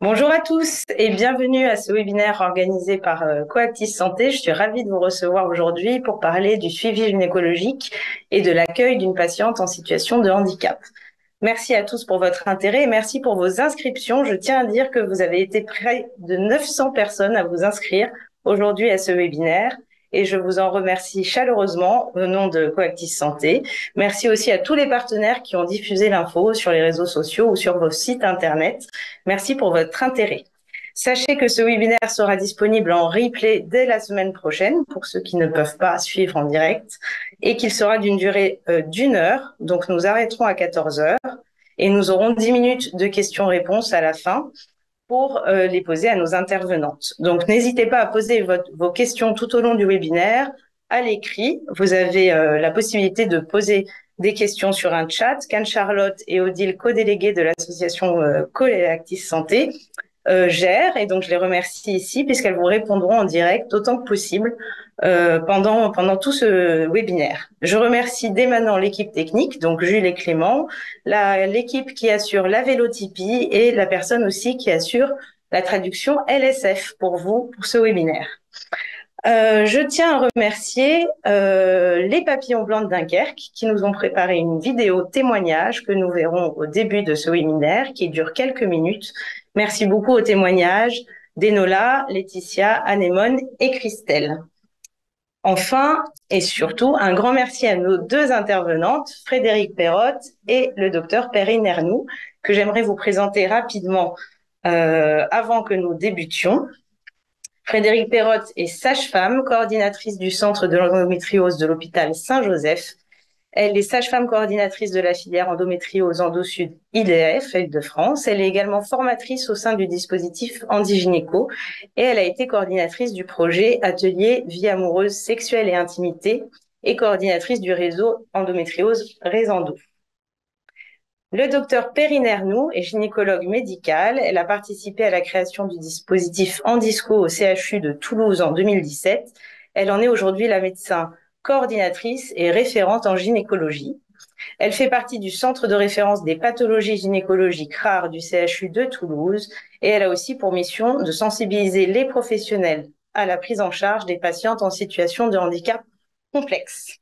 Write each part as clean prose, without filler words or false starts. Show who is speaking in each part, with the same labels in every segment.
Speaker 1: Bonjour à tous et bienvenue à ce webinaire organisé par Coactis Santé. Je suis ravie de vous recevoir aujourd'hui pour parler du suivi gynécologique et de l'accueil d'une patiente en situation de handicap. Merci à tous pour votre intérêt et merci pour vos inscriptions. Je tiens à dire que vous avez été près de 900 personnes à vous inscrire aujourd'hui à ce webinaire et je vous en remercie chaleureusement au nom de Coactis Santé. Merci aussi à tous les partenaires qui ont diffusé l'info sur les réseaux sociaux ou sur vos sites internet. Merci pour votre intérêt. Sachez que ce webinaire sera disponible en replay dès la semaine prochaine pour ceux qui ne peuvent pas suivre en direct et qu'il sera d'une durée d'une heure. Donc nous arrêterons à 14 heures et nous aurons 10 minutes de questions-réponses à la fin pour les poser à nos intervenantes. Donc n'hésitez pas à poser vos questions tout au long du webinaire à l'écrit. Vous avez la possibilité de poser des questions sur un chat qu'Anne-Charlotte et Odile, co-déléguées de l'association Coactis Santé, gèrent, et donc je les remercie ici puisqu'elles vous répondront en direct autant que possible pendant tout ce webinaire. Je remercie dès maintenant l'équipe technique, donc Jules et Clément, l'équipe qui assure la vélotypie et la personne aussi qui assure la traduction LSF pour vous pour ce webinaire. Je tiens à remercier les Papillons Blancs de Dunkerque qui nous ont préparé une vidéo témoignage que nous verrons au début de ce webinaire qui dure quelques minutes. Merci beaucoup aux témoignages d'Enola, Laetitia, Anémone et Christelle. Enfin, et surtout, un grand merci à nos deux intervenantes, Frédérique Perrotte et le docteur Perrine Ernoux, que j'aimerais vous présenter rapidement avant que nous débutions. Frédérique Perrotte est sage-femme, coordinatrice du centre de l'endométriose de l'hôpital Saint-Joseph. Elle est sage-femme coordinatrice de la filière endométriose Endo-Sud IDF, Île-de-France. Elle est également formatrice au sein du dispositif Handigynéco et elle a été coordinatrice du projet Atelier Vie amoureuse, sexuelle et intimité et coordinatrice du réseau endométriose Résendo. Le docteur Perrine Ernoux est gynécologue médicale. Elle a participé à la création du dispositif Handisco au CHU de Toulouse en 2017. Elle en est aujourd'hui la médecin coordinatrice et référente en gynécologie. Elle fait partie du centre de référence des pathologies gynécologiques rares du CHU de Toulouse et elle a aussi pour mission de sensibiliser les professionnels à la prise en charge des patientes en situation de handicap complexe.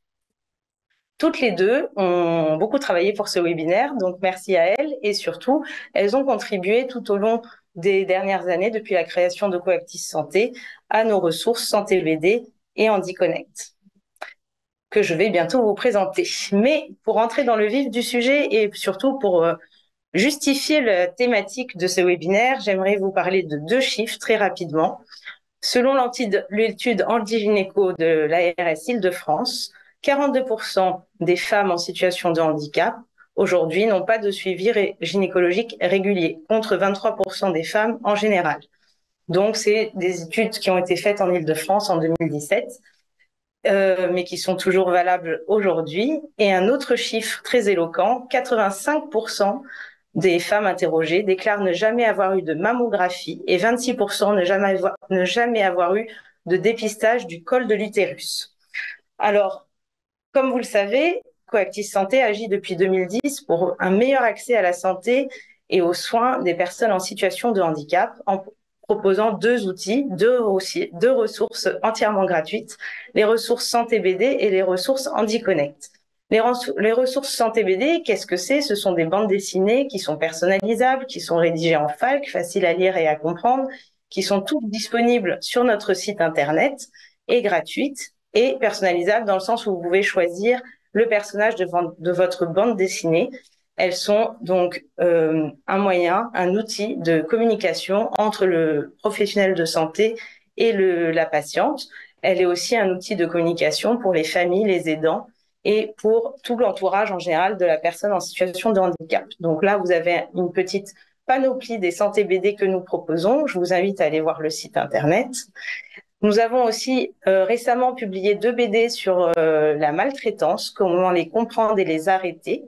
Speaker 1: Toutes les deux ont beaucoup travaillé pour ce webinaire, donc merci à elles et surtout, elles ont contribué tout au long des dernières années, depuis la création de Coactis Santé, à nos ressources Santé BD et HandiConnect, que je vais bientôt vous présenter. Mais pour entrer dans le vif du sujet et surtout pour justifier la thématique de ce webinaire, j'aimerais vous parler de deux chiffres très rapidement. Selon l'étude Handigynéco de l'ARS Île-de-France, 42% des femmes en situation de handicap aujourd'hui n'ont pas de suivi gynécologique régulier, contre 23% des femmes en général. Donc, c'est des études qui ont été faites en Île-de-France en 2017, mais qui sont toujours valables aujourd'hui. Et un autre chiffre très éloquent, 85% des femmes interrogées déclarent ne jamais avoir eu de mammographie et 26% ne jamais avoir eu de dépistage du col de l'utérus. Alors, comme vous le savez, Coactis Santé agit depuis 2010 pour un meilleur accès à la santé et aux soins des personnes en situation de handicap en proposant deux outils, deux ressources entièrement gratuites, les ressources Santé BD et les ressources HandiConnect. Les ressources Santé BD, qu'est-ce que c'est? Ce sont des bandes dessinées qui sont personnalisables, qui sont rédigées en FALC, faciles à lire et à comprendre, qui sont toutes disponibles sur notre site internet et gratuites et personnalisables dans le sens où vous pouvez choisir le personnage de votre bande dessinée. Elles sont donc un moyen, un outil de communication entre le professionnel de santé et la patiente. Elle est aussi un outil de communication pour les familles, les aidants et pour tout l'entourage en général de la personne en situation de handicap. Donc là, vous avez une petite panoplie des santé BD que nous proposons. Je vous invite à aller voir le site internet. Nous avons aussi récemment publié deux BD sur la maltraitance, comment les comprendre et les arrêter,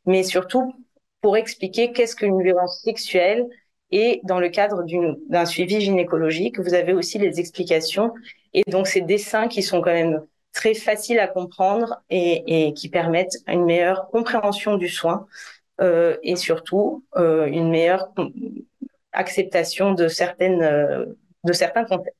Speaker 1: mais surtout pour expliquer qu'est-ce qu'une violence sexuelle et dans le cadre d'un suivi gynécologique, vous avez aussi les explications et donc ces dessins qui sont quand même très faciles à comprendre et qui permettent une meilleure compréhension du soin et surtout une meilleure acceptation de certains contextes.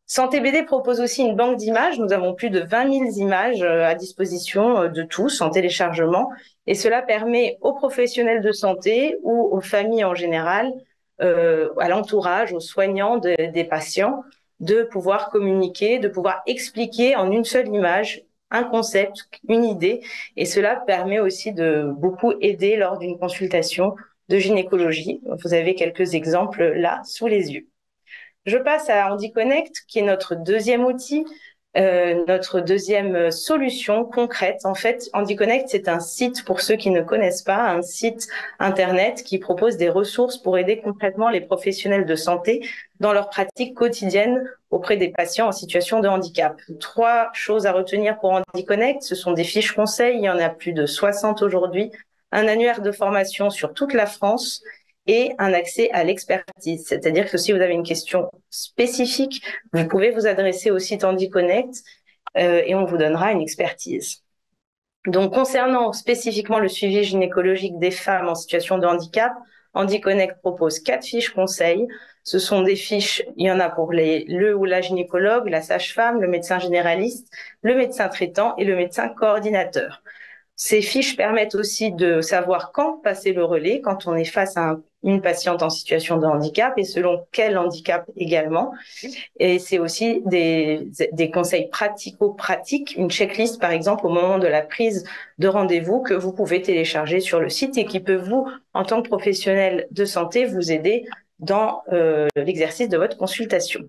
Speaker 1: Santé BD propose aussi une banque d'images. Nous avons plus de 20 000 images à disposition de tous en téléchargement. Et cela permet aux professionnels de santé ou aux familles en général, à l'entourage, aux soignants des patients, de pouvoir communiquer, de pouvoir expliquer en une seule image un concept, une idée. Et cela permet aussi de beaucoup aider lors d'une consultation de gynécologie. Vous avez quelques exemples là sous les yeux. Je passe à HandiConnect, qui est notre deuxième outil, notre deuxième solution concrète. En fait, HandiConnect, c'est un site, pour ceux qui ne connaissent pas, un site internet qui propose des ressources pour aider concrètement les professionnels de santé dans leur pratique quotidienne auprès des patients en situation de handicap. 3 choses à retenir pour HandiConnect. Ce sont des fiches conseils, il y en a plus de 60 aujourd'hui, un annuaire de formation sur toute la France, et un accès à l'expertise. C'est-à-dire que si vous avez une question spécifique, vous pouvez vous adresser au site HandiConnect et on vous donnera une expertise. Donc, concernant spécifiquement le suivi gynécologique des femmes en situation de handicap, HandiConnect propose 4 fiches conseils. Ce sont des fiches, il y en a pour le ou la gynécologue, la sage-femme, le médecin généraliste, le médecin traitant et le médecin coordinateur. Ces fiches permettent aussi de savoir quand passer le relais, quand on est face à une patiente en situation de handicap et selon quel handicap également. Et c'est aussi des conseils pratico-pratiques, une checklist par exemple au moment de la prise de rendez-vous que vous pouvez télécharger sur le site et qui peut vous, en tant que professionnel de santé, vous aider dans l'exercice de votre consultation.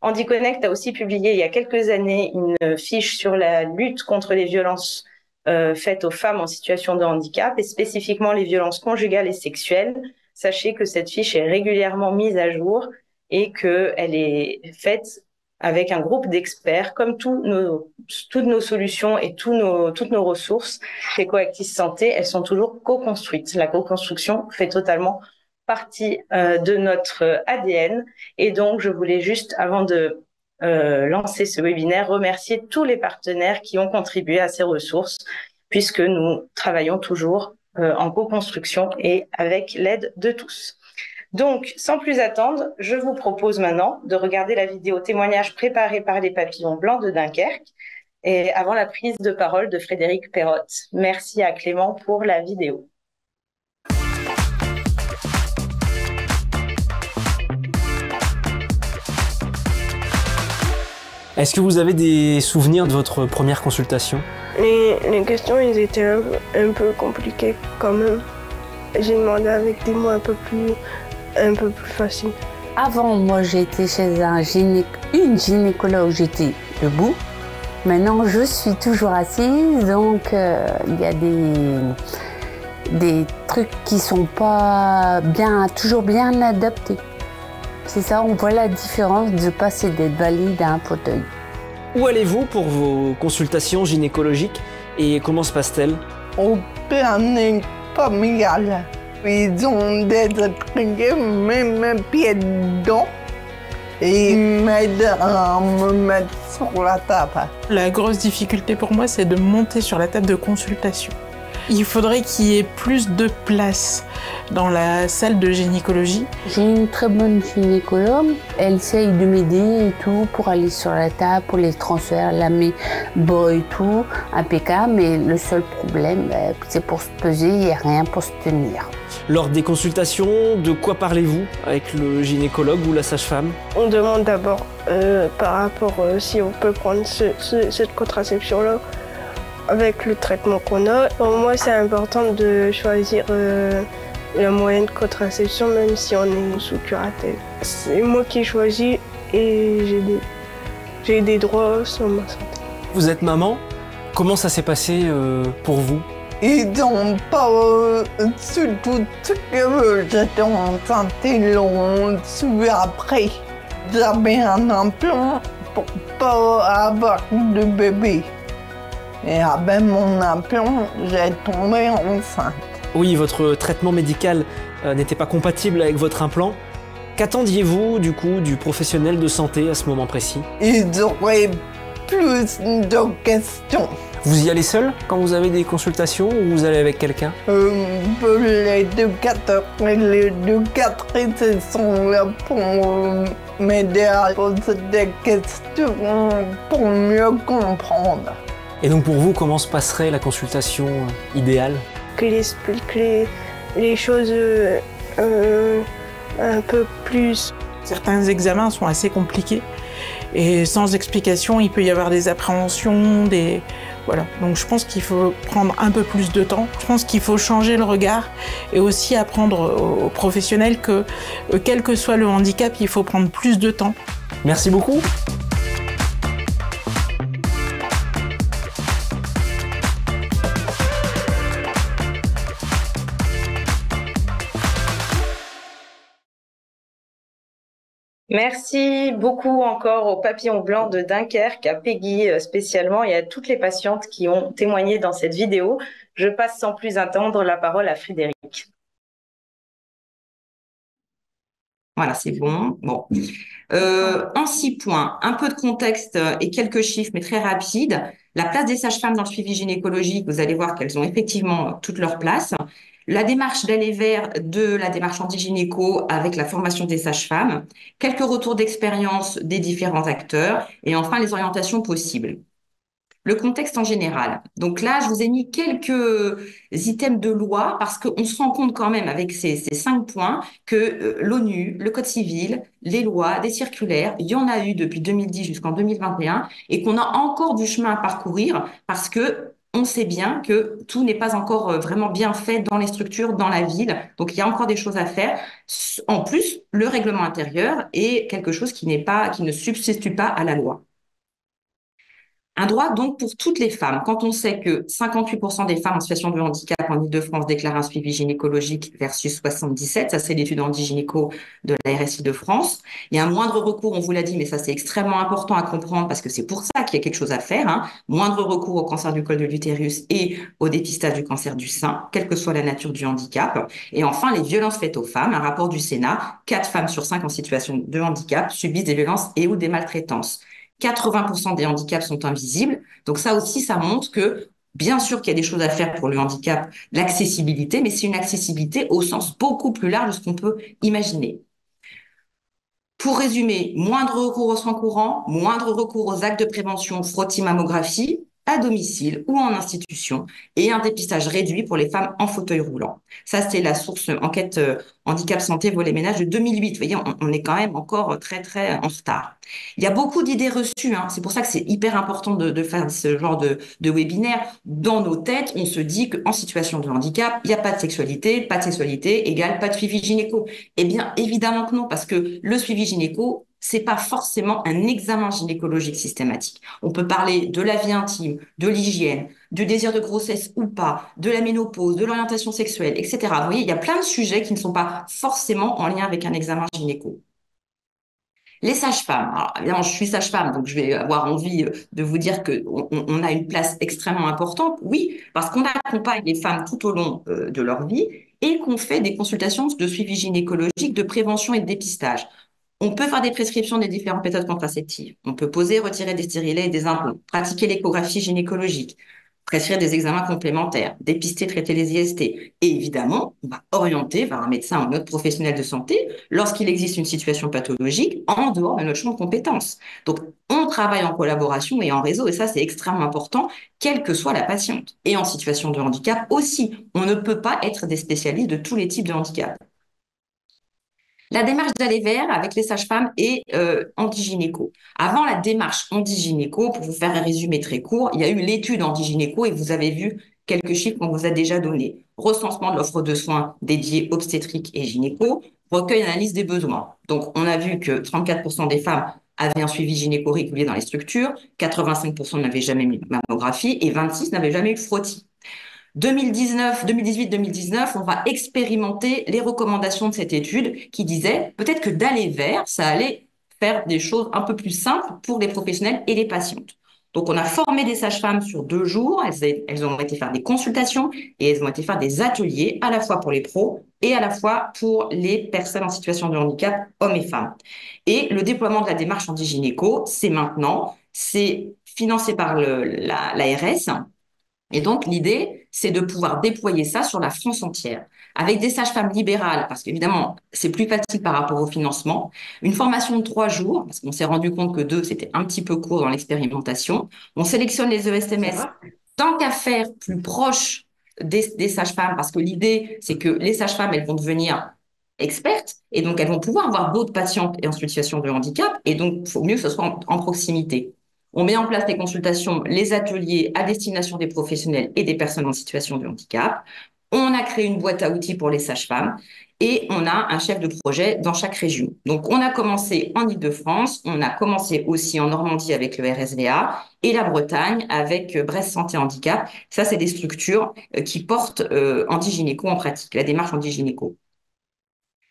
Speaker 1: HandiConnect a aussi publié il y a quelques années une fiche sur la lutte contre les violences faites aux femmes en situation de handicap et spécifiquement les violences conjugales et sexuelles. Sachez que cette fiche est régulièrement mise à jour et qu'elle est faite avec un groupe d'experts. Comme toutes nos solutions et toutes nos ressources chez Coactis Santé, elles sont toujours co-construites. La co-construction fait totalement partie de notre ADN. Et donc, je voulais juste, avant de lancer ce webinaire, remercier tous les partenaires qui ont contribué à ces ressources, puisque nous travaillons toujours en co-construction et avec l'aide de tous. Donc, sans plus attendre, je vous propose maintenant de regarder la vidéo témoignage préparée par les Papillons Blancs de Dunkerque et avant la prise de parole de Frédéric Perrotte. Merci à Clément pour la vidéo.
Speaker 2: Est-ce que vous avez des souvenirs de votre première consultation?
Speaker 3: Les questions, ils étaient un peu compliquées quand même. J'ai demandé avec des mots un peu plus faciles.
Speaker 4: Avant, moi, j'étais chez une gynécologue, j'étais debout. Maintenant, je suis toujours assise, donc il y a des trucs qui sont pas toujours bien adaptés. C'est ça, on voit la différence de passer d'être valide à un fauteuil.
Speaker 2: Où allez-vous pour vos consultations gynécologiques et comment se passe-t-elle?
Speaker 5: Au planning familial. Ils ont des trucs, même mes pieds dedans. Et ils m'aident à me mettre sur la table.
Speaker 6: La grosse difficulté pour moi, c'est de monter sur la table de consultation. Il faudrait qu'il y ait plus de place dans la salle de gynécologie.
Speaker 4: J'ai une très bonne gynécologue. Elle essaye de m'aider et tout pour aller sur la table, pour les transferts, la mébo et tout, impeccable. Mais le seul problème, c'est pour se peser, il n'y a rien pour se tenir.
Speaker 2: Lors des consultations, de quoi parlez-vous avec le gynécologue ou la sage-femme?
Speaker 3: On demande d'abord par rapport si on peut prendre cette contraception-là avec le traitement qu'on a. Pour moi, c'est important de choisir la moyenne de contraception, même si on est sous curatelle. C'est moi qui ai choisi et j'ai des droits sur ma santé.
Speaker 2: Vous êtes maman? Comment ça s'est passé pour vous?
Speaker 5: Ils n'ont pas su tout ce que j'étais enceinte, ils l'ont su après. J'avais un implant pour pas avoir de bébé. Et avec mon implant, j'ai tombé enceinte.
Speaker 2: Oui, votre traitement médical n'était pas compatible avec votre implant. Qu'attendiez-vous du coup du professionnel de santé à ce moment précis?
Speaker 5: Ils auraient plus de questions.
Speaker 2: Vous y allez seul quand vous avez des consultations ou vous allez avec quelqu'un?
Speaker 5: Les éducateurs et les éducatrices sont là pour m'aider à poser des questions pour mieux comprendre.
Speaker 2: Et donc pour vous, comment se passerait la consultation idéale?
Speaker 3: Qu'il explique les choses un peu plus.
Speaker 6: Certains examens sont assez compliqués et sans explication, il peut y avoir des appréhensions, voilà. Donc je pense qu'il faut prendre un peu plus de temps. Je pense qu'il faut changer le regard et aussi apprendre aux professionnels que quel que soit le handicap, il faut prendre plus de temps.
Speaker 2: Merci beaucoup.
Speaker 1: Merci beaucoup encore au Papillon Blanc de Dunkerque, à Peggy spécialement et à toutes les patientes qui ont témoigné dans cette vidéo. Je passe sans plus attendre la parole à Frédéric.
Speaker 7: Voilà, c'est bon. Bon. En 6 points, un peu de contexte et quelques chiffres, mais très rapides. La place des sages-femmes dans le suivi gynécologique, vous allez voir qu'elles ont effectivement toute leur place. La démarche d'aller vers de la démarche anti-gynéco avec la formation des sages-femmes, quelques retours d'expérience des différents acteurs et enfin les orientations possibles. Le contexte en général. Donc là, je vous ai mis quelques items de loi parce qu'on se rend compte quand même avec ces 5 points que l'ONU, le Code civil, les lois, des circulaires, il y en a eu depuis 2010 jusqu'en 2021 et qu'on a encore du chemin à parcourir parce que on sait bien que tout n'est pas encore vraiment bien fait dans les structures, dans la ville. Donc, il y a encore des choses à faire. En plus, le règlement intérieur est quelque chose qui ne substitue pas à la loi. Un droit donc pour toutes les femmes. Quand on sait que 58% des femmes en situation de handicap en Île-de-France déclarent un suivi gynécologique versus 77, ça c'est l'étude anti-gynéco de la RSI de France. Il y a un moindre recours, on vous l'a dit, mais ça c'est extrêmement important à comprendre parce que c'est pour ça qu'il y a quelque chose à faire. Hein. Moindre recours au cancer du col de l'utérus et au dépistage du cancer du sein, quelle que soit la nature du handicap. Et enfin, les violences faites aux femmes. Un rapport du Sénat, 4 femmes sur 5 en situation de handicap subissent des violences et ou des maltraitances. 80% des handicaps sont invisibles. Donc ça aussi, ça montre que bien sûr qu'il y a des choses à faire pour le handicap, l'accessibilité, mais c'est une accessibilité au sens beaucoup plus large de ce qu'on peut imaginer. Pour résumer, moindre recours aux soins courants, moindre recours aux actes de prévention frottis-mammographie, à domicile ou en institution, et un dépistage réduit pour les femmes en fauteuil roulant. Ça, c'est la source enquête handicap santé volet ménage de 2008. Vous voyez, on est quand même encore très, très en retard. Il y a beaucoup d'idées reçues. Hein. C'est pour ça que c'est hyper important de faire ce genre de webinaire. Dans nos têtes, on se dit qu'en situation de handicap, il n'y a pas de sexualité égale pas de suivi gynéco. Eh bien, évidemment que non, parce que le suivi gynéco, c'est pas forcément un examen gynécologique systématique. On peut parler de la vie intime, de l'hygiène, du désir de grossesse ou pas, de la ménopause, de l'orientation sexuelle, etc. Vous voyez, il y a plein de sujets qui ne sont pas forcément en lien avec un examen gynéco. Les sages-femmes. Alors, évidemment, je suis sage-femme, donc je vais avoir envie de vous dire qu'on a une place extrêmement importante. Oui, parce qu'on accompagne les femmes tout au long de leur vie et qu'on fait des consultations de suivi gynécologique, de prévention et de dépistage. On peut faire des prescriptions des différentes méthodes contraceptives. On peut poser, retirer des stérilets et des implants, pratiquer l'échographie gynécologique, prescrire des examens complémentaires, dépister, traiter les IST. Et évidemment, on va orienter vers un médecin ou un autre professionnel de santé lorsqu'il existe une situation pathologique en dehors de notre champ de compétences. Donc, on travaille en collaboration et en réseau, et ça, c'est extrêmement important, quelle que soit la patiente. Et en situation de handicap aussi. On ne peut pas être des spécialistes de tous les types de handicap. La démarche d'aller vers avec les sages-femmes et anti-gynéco. Avant la démarche anti-gynéco, pour vous faire un résumé très court, il y a eu l'étude anti-gynéco et vous avez vu quelques chiffres qu'on vous a déjà donnés. Recensement de l'offre de soins dédiée obstétrique et gynéco, recueil et analyse des besoins. Donc, on a vu que 34% des femmes avaient un suivi gynéco régulier dans les structures, 85% n'avaient jamais mis de mammographie et 26% n'avaient jamais eu de frottis. 2018-2019, on va expérimenter les recommandations de cette étude qui disait peut-être que d'aller vers, ça allait faire des choses un peu plus simples pour les professionnels et les patientes. Donc, on a formé des sages-femmes sur 2 jours. Elles ont été faire des consultations et elles ont été faire des ateliers à la fois pour les pros et à la fois pour les personnes en situation de handicap, hommes et femmes. Et le déploiement de la démarche anti-gynéco, c'est maintenant. C'est financé par l'ARS. Et donc, l'idée, c'est de pouvoir déployer ça sur la France entière, avec des sages-femmes libérales, parce qu'évidemment, c'est plus facile par rapport au financement. Une formation de 3 jours, parce qu'on s'est rendu compte que 2, c'était un petit peu court dans l'expérimentation. On sélectionne les ESMS, tant qu'à faire plus proche des sages-femmes, parce que l'idée, c'est que les sages-femmes, elles vont devenir expertes, et donc elles vont pouvoir avoir d'autres patientes en situation de handicap, et donc, il faut mieux que ce soit en proximité. On met en place des consultations, les ateliers à destination des professionnels et des personnes en situation de handicap. On a créé une boîte à outils pour les sages-femmes et on a un chef de projet dans chaque région. Donc, on a commencé en Île-de-France, on a commencé aussi en Normandie avec le RSVA et la Bretagne avec Brest Santé Handicap. Ça, c'est des structures qui portent Handigynéco en pratique, la démarche Handigynéco.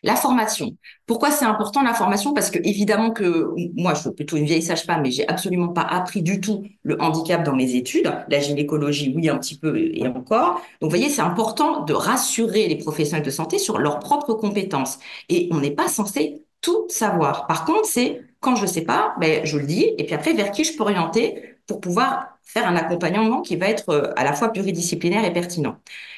Speaker 7: La formation. Pourquoi c'est important la formation? Parce que évidemment que moi, je suis plutôt une vieille sage-femme, mais j'ai absolument pas appris du tout le handicap dans mes études. La gynécologie, oui, un petit peu et encore. Donc, vous voyez, c'est important de rassurer les professionnels de santé sur leurs propres compétences. Et on n'est pas censé tout savoir. Par contre, c'est quand je sais pas, ben, je le dis. Et puis après, vers qui je peux orienter pour pouvoir faire un accompagnement qui va être à la fois pluridisciplinaire et pertinent.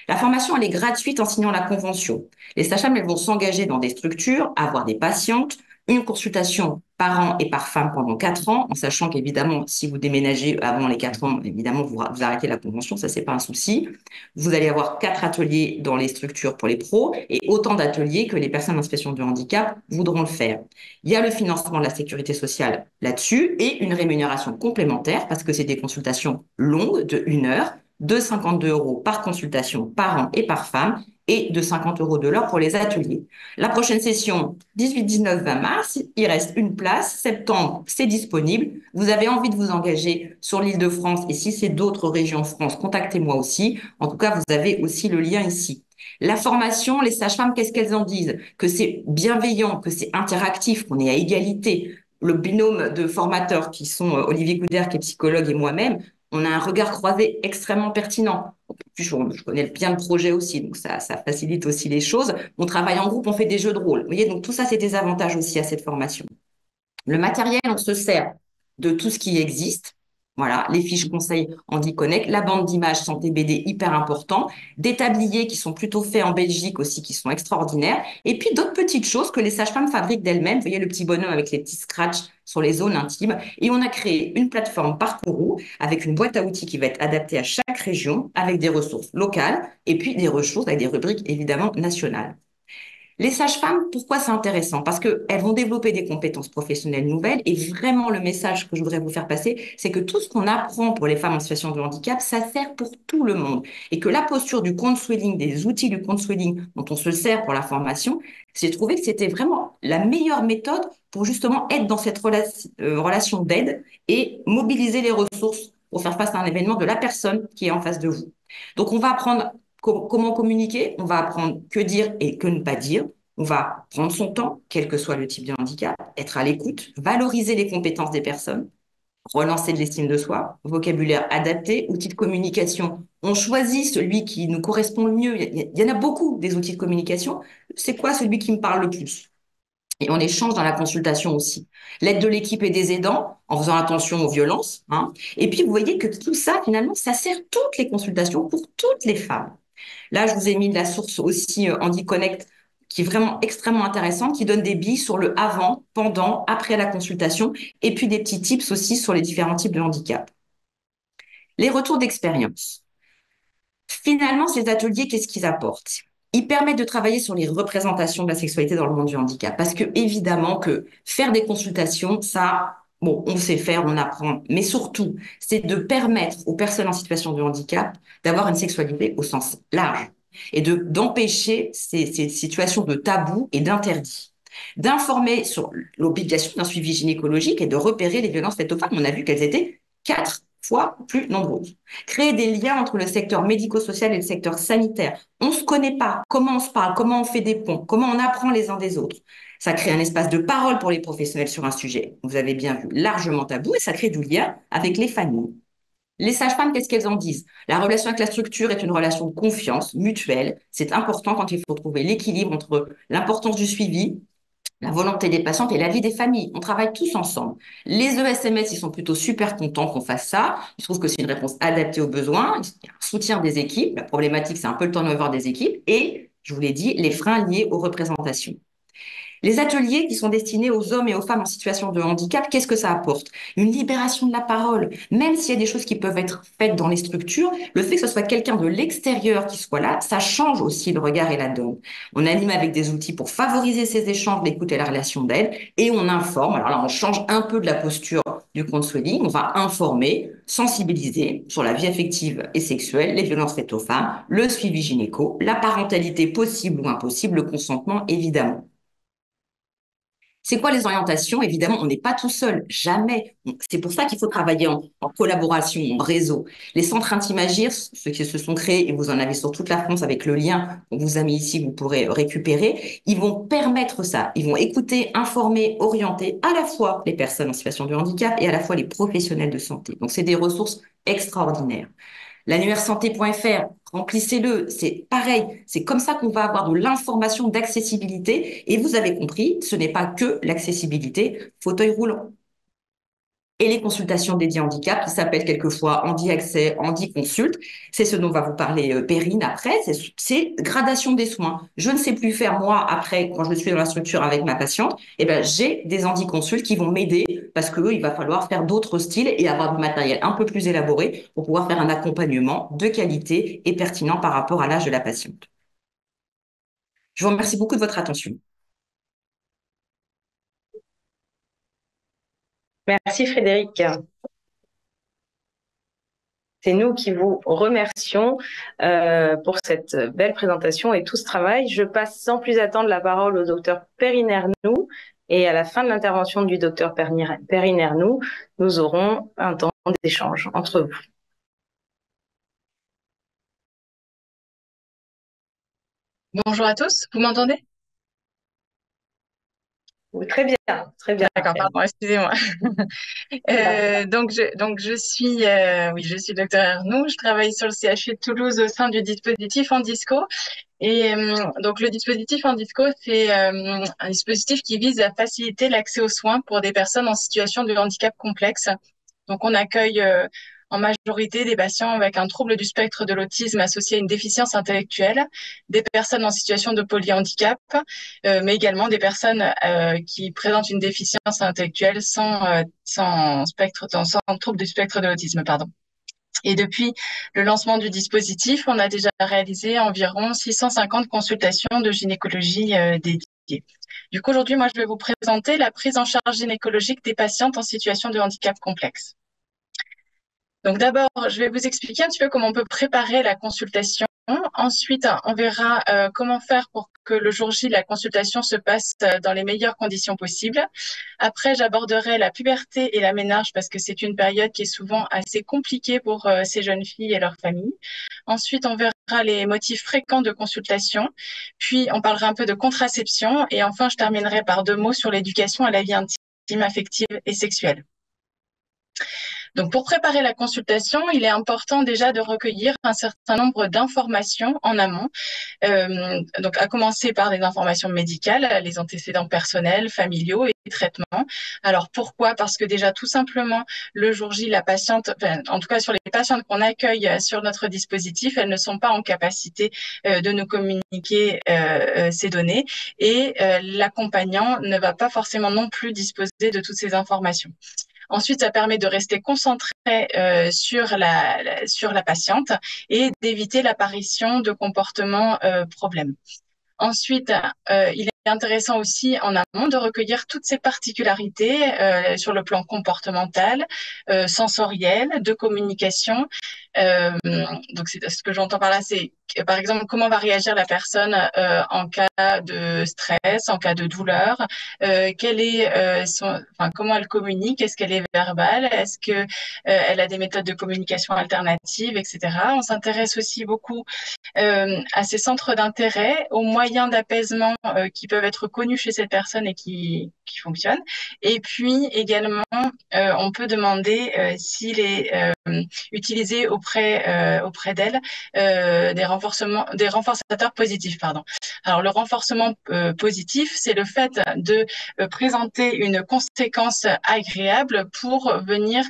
Speaker 7: La formation, elle est gratuite en signant la convention. Les sages-femmes, elles vont s'engager dans des structures, avoir des patientes, une consultation par an et par femme pendant 4 ans, en sachant qu'évidemment, si vous déménagez avant les 4 ans, évidemment, vous arrêtez la convention, ça, c'est pas un souci. Vous allez avoir 4 ateliers dans les structures pour les pros et autant d'ateliers que les personnes en situation de handicap voudront le faire. Il y a le financement de la sécurité sociale là-dessus et une rémunération complémentaire parce que c'est des consultations longues de 1 heure, de 52 euros par consultation par an et par femme et de 50 euros de l'heure pour les ateliers. La prochaine session, 18, 19, 20 mars, il reste une place. Septembre, c'est disponible. Vous avez envie de vous engager sur l'Île-de-France et si c'est d'autres régions de France, contactez-moi aussi. En tout cas, vous avez aussi le lien ici. La formation, les sages-femmes, qu'est-ce qu'elles en disent? Que c'est bienveillant, que c'est interactif, qu'on est à égalité. Le binôme de formateurs qui sont Olivier Couder, qui est psychologue, et moi-même, on a un regard croisé extrêmement pertinent. Puis je connais bien le projet aussi, donc ça facilite aussi les choses. On travaille en groupe, on fait des jeux de rôle. Vous voyez, donc tout ça, c'est des avantages aussi à cette formation. Le matériel, on se sert de tout ce qui existe. Voilà, les fiches conseils HandiConnect, la bande d'images santé BD hyper important, des tabliers qui sont plutôt faits en Belgique aussi, qui sont extraordinaires, et puis d'autres petites choses que les sages-femmes fabriquent d'elles-mêmes. Vous voyez le petit bonhomme avec les petits scratchs sur les zones intimes. Et on a créé une plateforme Parcourou avec une boîte à outils qui va être adaptée à chaque région, avec des ressources locales et puis des ressources avec des rubriques évidemment nationales. Les sages-femmes, pourquoi c'est intéressant? Parce qu'elles vont développer des compétences professionnelles nouvelles et vraiment le message que je voudrais vous faire passer, c'est que tout ce qu'on apprend pour les femmes en situation de handicap, ça sert pour tout le monde. Et que la posture du counseling, des outils du counseling dont on se sert pour la formation, j'ai trouvé que c'était vraiment la meilleure méthode pour justement être dans cette relation d'aide et mobiliser les ressources pour faire face à un événement de la personne qui est en face de vous. Donc on va apprendre comment communiquer, on va apprendre que dire et que ne pas dire. On va prendre son temps, quel que soit le type de handicap, être à l'écoute, valoriser les compétences des personnes, relancer de l'estime de soi, vocabulaire adapté, outils de communication. On choisit celui qui nous correspond le mieux. Il y en a beaucoup des outils de communication. C'est quoi celui qui me parle le plus? Et on échange dans la consultation aussi. L'aide de l'équipe et des aidants, en faisant attention aux violences. Et puis, vous voyez que tout ça, finalement, ça sert toutes les consultations pour toutes les femmes. Là, je vous ai mis de la source aussi HandiConnect, qui est vraiment extrêmement intéressante, qui donne des billes sur le avant, pendant, après la consultation, et puis des petits tips aussi sur les différents types de handicap. Les retours d'expérience. Finalement, ces ateliers, qu'est-ce qu'ils apportent? Ils permettent de travailler sur les représentations de la sexualité dans le monde du handicap. Parce que, évidemment, que faire des consultations, ça, bon, on sait faire, on apprend. Mais surtout, c'est de permettre aux personnes en situation de handicap d'avoir une sexualité au sens large et d'empêcher ces situations de tabou et d'interdit. D'informer sur l'obligation d'un suivi gynécologique et de repérer les violences faites aux femmes. On a vu qu'elles étaient 4 fois plus nombreuses. Créer des liens entre le secteur médico-social et le secteur sanitaire. On ne se connaît pas. Comment on se parle? Comment on fait des ponts? Comment on apprend les uns des autres? Ça crée un espace de parole pour les professionnels sur un sujet, vous avez bien vu, largement tabou, et ça crée du lien avec les familles. Les sages-femmes, qu'est-ce qu'elles en disent? La relation avec la structure est une relation de confiance mutuelle. C'est important quand il faut trouver l'équilibre entre l'importance du suivi la volonté des patientes et l'avis des familles. On travaille tous ensemble. Les ESMS, ils sont plutôt super contents qu'on fasse ça. Ils trouvent que c'est une réponse adaptée aux besoins. Il y a un soutien des équipes. La problématique, c'est un peu le turnover des équipes. Et, je vous l'ai dit, les freins liés aux représentations. Les ateliers qui sont destinés aux hommes et aux femmes en situation de handicap, qu'est-ce que ça apporte? Une libération de la parole. Même s'il y a des choses qui peuvent être faites dans les structures, le fait que ce soit quelqu'un de l'extérieur qui soit là, ça change aussi le regard et la donne. On anime avec des outils pour favoriser ces échanges, l'écoute et la relation d'aide, et on informe. Alors là, on change un peu de la posture du counseling. On va informer, sensibiliser sur la vie affective et sexuelle, les violences faites aux femmes, le suivi gynéco, la parentalité possible ou impossible, le consentement, évidemment. C'est quoi les orientations? Évidemment, on n'est pas tout seul, jamais. C'est pour ça qu'il faut travailler en collaboration, en réseau. Les centres Intimagir, ceux qui se sont créés, et vous en avez sur toute la France avec le lien qu'on vous a mis ici, vous pourrez récupérer, ils vont permettre ça. Ils vont écouter, informer, orienter à la fois les personnes en situation de handicap et à la fois les professionnels de santé. Donc, c'est des ressources extraordinaires. L'annuaire-santé.fr, remplissez-le, c'est pareil, c'est comme ça qu'on va avoir de l'information d'accessibilité. Et vous avez compris, ce n'est pas que l'accessibilité fauteuil roulant. Et les consultations dédiées handicap, qui s'appellent quelquefois Handi Accès, Handi Consulte. C'est ce dont va vous parler Perrine après, c'est gradation des soins. Je ne sais plus faire moi après, quand je suis dans la structure avec ma patiente, eh ben, j'ai des Handi Consultes qui vont m'aider parce que il va falloir faire d'autres styles et avoir du matériel un peu plus élaboré pour pouvoir faire un accompagnement de qualité et pertinent par rapport à l'âge de la patiente. Je vous remercie beaucoup de votre attention.
Speaker 1: Merci Frédéric. C'est nous qui vous remercions pour cette belle présentation et tout ce travail. Je passe sans plus attendre la parole au docteur Perrine Ernoult. Et à la fin de l'intervention du docteur Perrine Ernoult, nous aurons un temps d'échange entre vous.
Speaker 8: Bonjour à tous, vous m'entendez?
Speaker 1: Oui, très bien, très bien.
Speaker 8: D'accord, pardon, excusez-moi. Donc je suis, oui, je suis docteur Ernoult. Je travaille sur le CHU de Toulouse au sein du dispositif Handisco. Et donc le dispositif Handisco, c'est un dispositif qui vise à faciliter l'accès aux soins pour des personnes en situation de handicap complexe. Donc on accueille en majorité des patients avec un trouble du spectre de l'autisme associé à une déficience intellectuelle, des personnes en situation de polyhandicap, mais également des personnes qui présentent une déficience intellectuelle sans trouble du spectre de l'autisme, pardon. Et depuis le lancement du dispositif, on a déjà réalisé environ 650 consultations de gynécologie dédiées. Du coup, aujourd'hui, moi, je vais vous présenter la prise en charge gynécologique des patientes en situation de handicap complexe. Donc d'abord, je vais vous expliquer un petit peu comment on peut préparer la consultation. Ensuite, on verra comment faire pour que le jour J, la consultation se passe dans les meilleures conditions possibles. Après, j'aborderai la puberté et la ménarge parce que c'est une période qui est souvent assez compliquée pour ces jeunes filles et leurs familles. Ensuite, on verra les motifs fréquents de consultation. Puis, on parlera un peu de contraception. Et enfin, je terminerai par 2 mots sur l'éducation à la vie intime, affective et sexuelle. Donc, pour préparer la consultation, il est important déjà de recueillir un certain nombre d'informations en amont. Donc, à commencer par des informations médicales, les antécédents personnels, familiaux et traitements. Alors, pourquoi? Parce que déjà, tout simplement, le jour J, la patiente, enfin, en tout cas sur les patientes qu'on accueille sur notre dispositif, elles ne sont pas en capacité de nous communiquer ces données et l'accompagnant ne va pas forcément non plus disposer de toutes ces informations. Ensuite, ça permet de rester concentré sur la patiente et d'éviter l'apparition de comportements problèmes. Ensuite, il est intéressant aussi en amont de recueillir toutes ces particularités sur le plan comportemental, sensoriel, de communication. Donc, ce que j'entends par là, c'est par exemple comment va réagir la personne en cas de stress, en cas de douleur, comment elle communique, est-ce qu'elle est verbale, est-ce que elle a des méthodes de communication alternatives, etc. On s'intéresse aussi beaucoup à ces centres d'intérêt, aux moyens d'apaisement qui peuvent être connus chez cette personne et qui fonctionnent. Et puis également, on peut demander s'il est utilisé auprès d'elle des renforçateurs positifs, pardon. Alors le renforcement positif, c'est le fait de présenter une conséquence agréable pour venir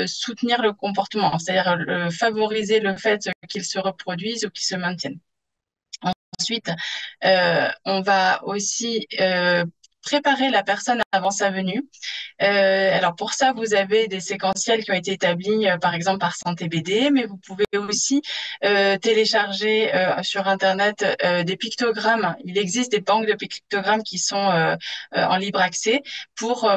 Speaker 8: soutenir le comportement, c'est-à-dire favoriser le fait qu'il se reproduise ou qu'il se maintienne. Ensuite, on va aussi préparer la personne avant sa venue. Alors pour ça, vous avez des séquentiels qui ont été établis, par exemple par Santé BD, mais vous pouvez aussi télécharger sur Internet des pictogrammes. Il existe des banques de pictogrammes qui sont en libre accès pour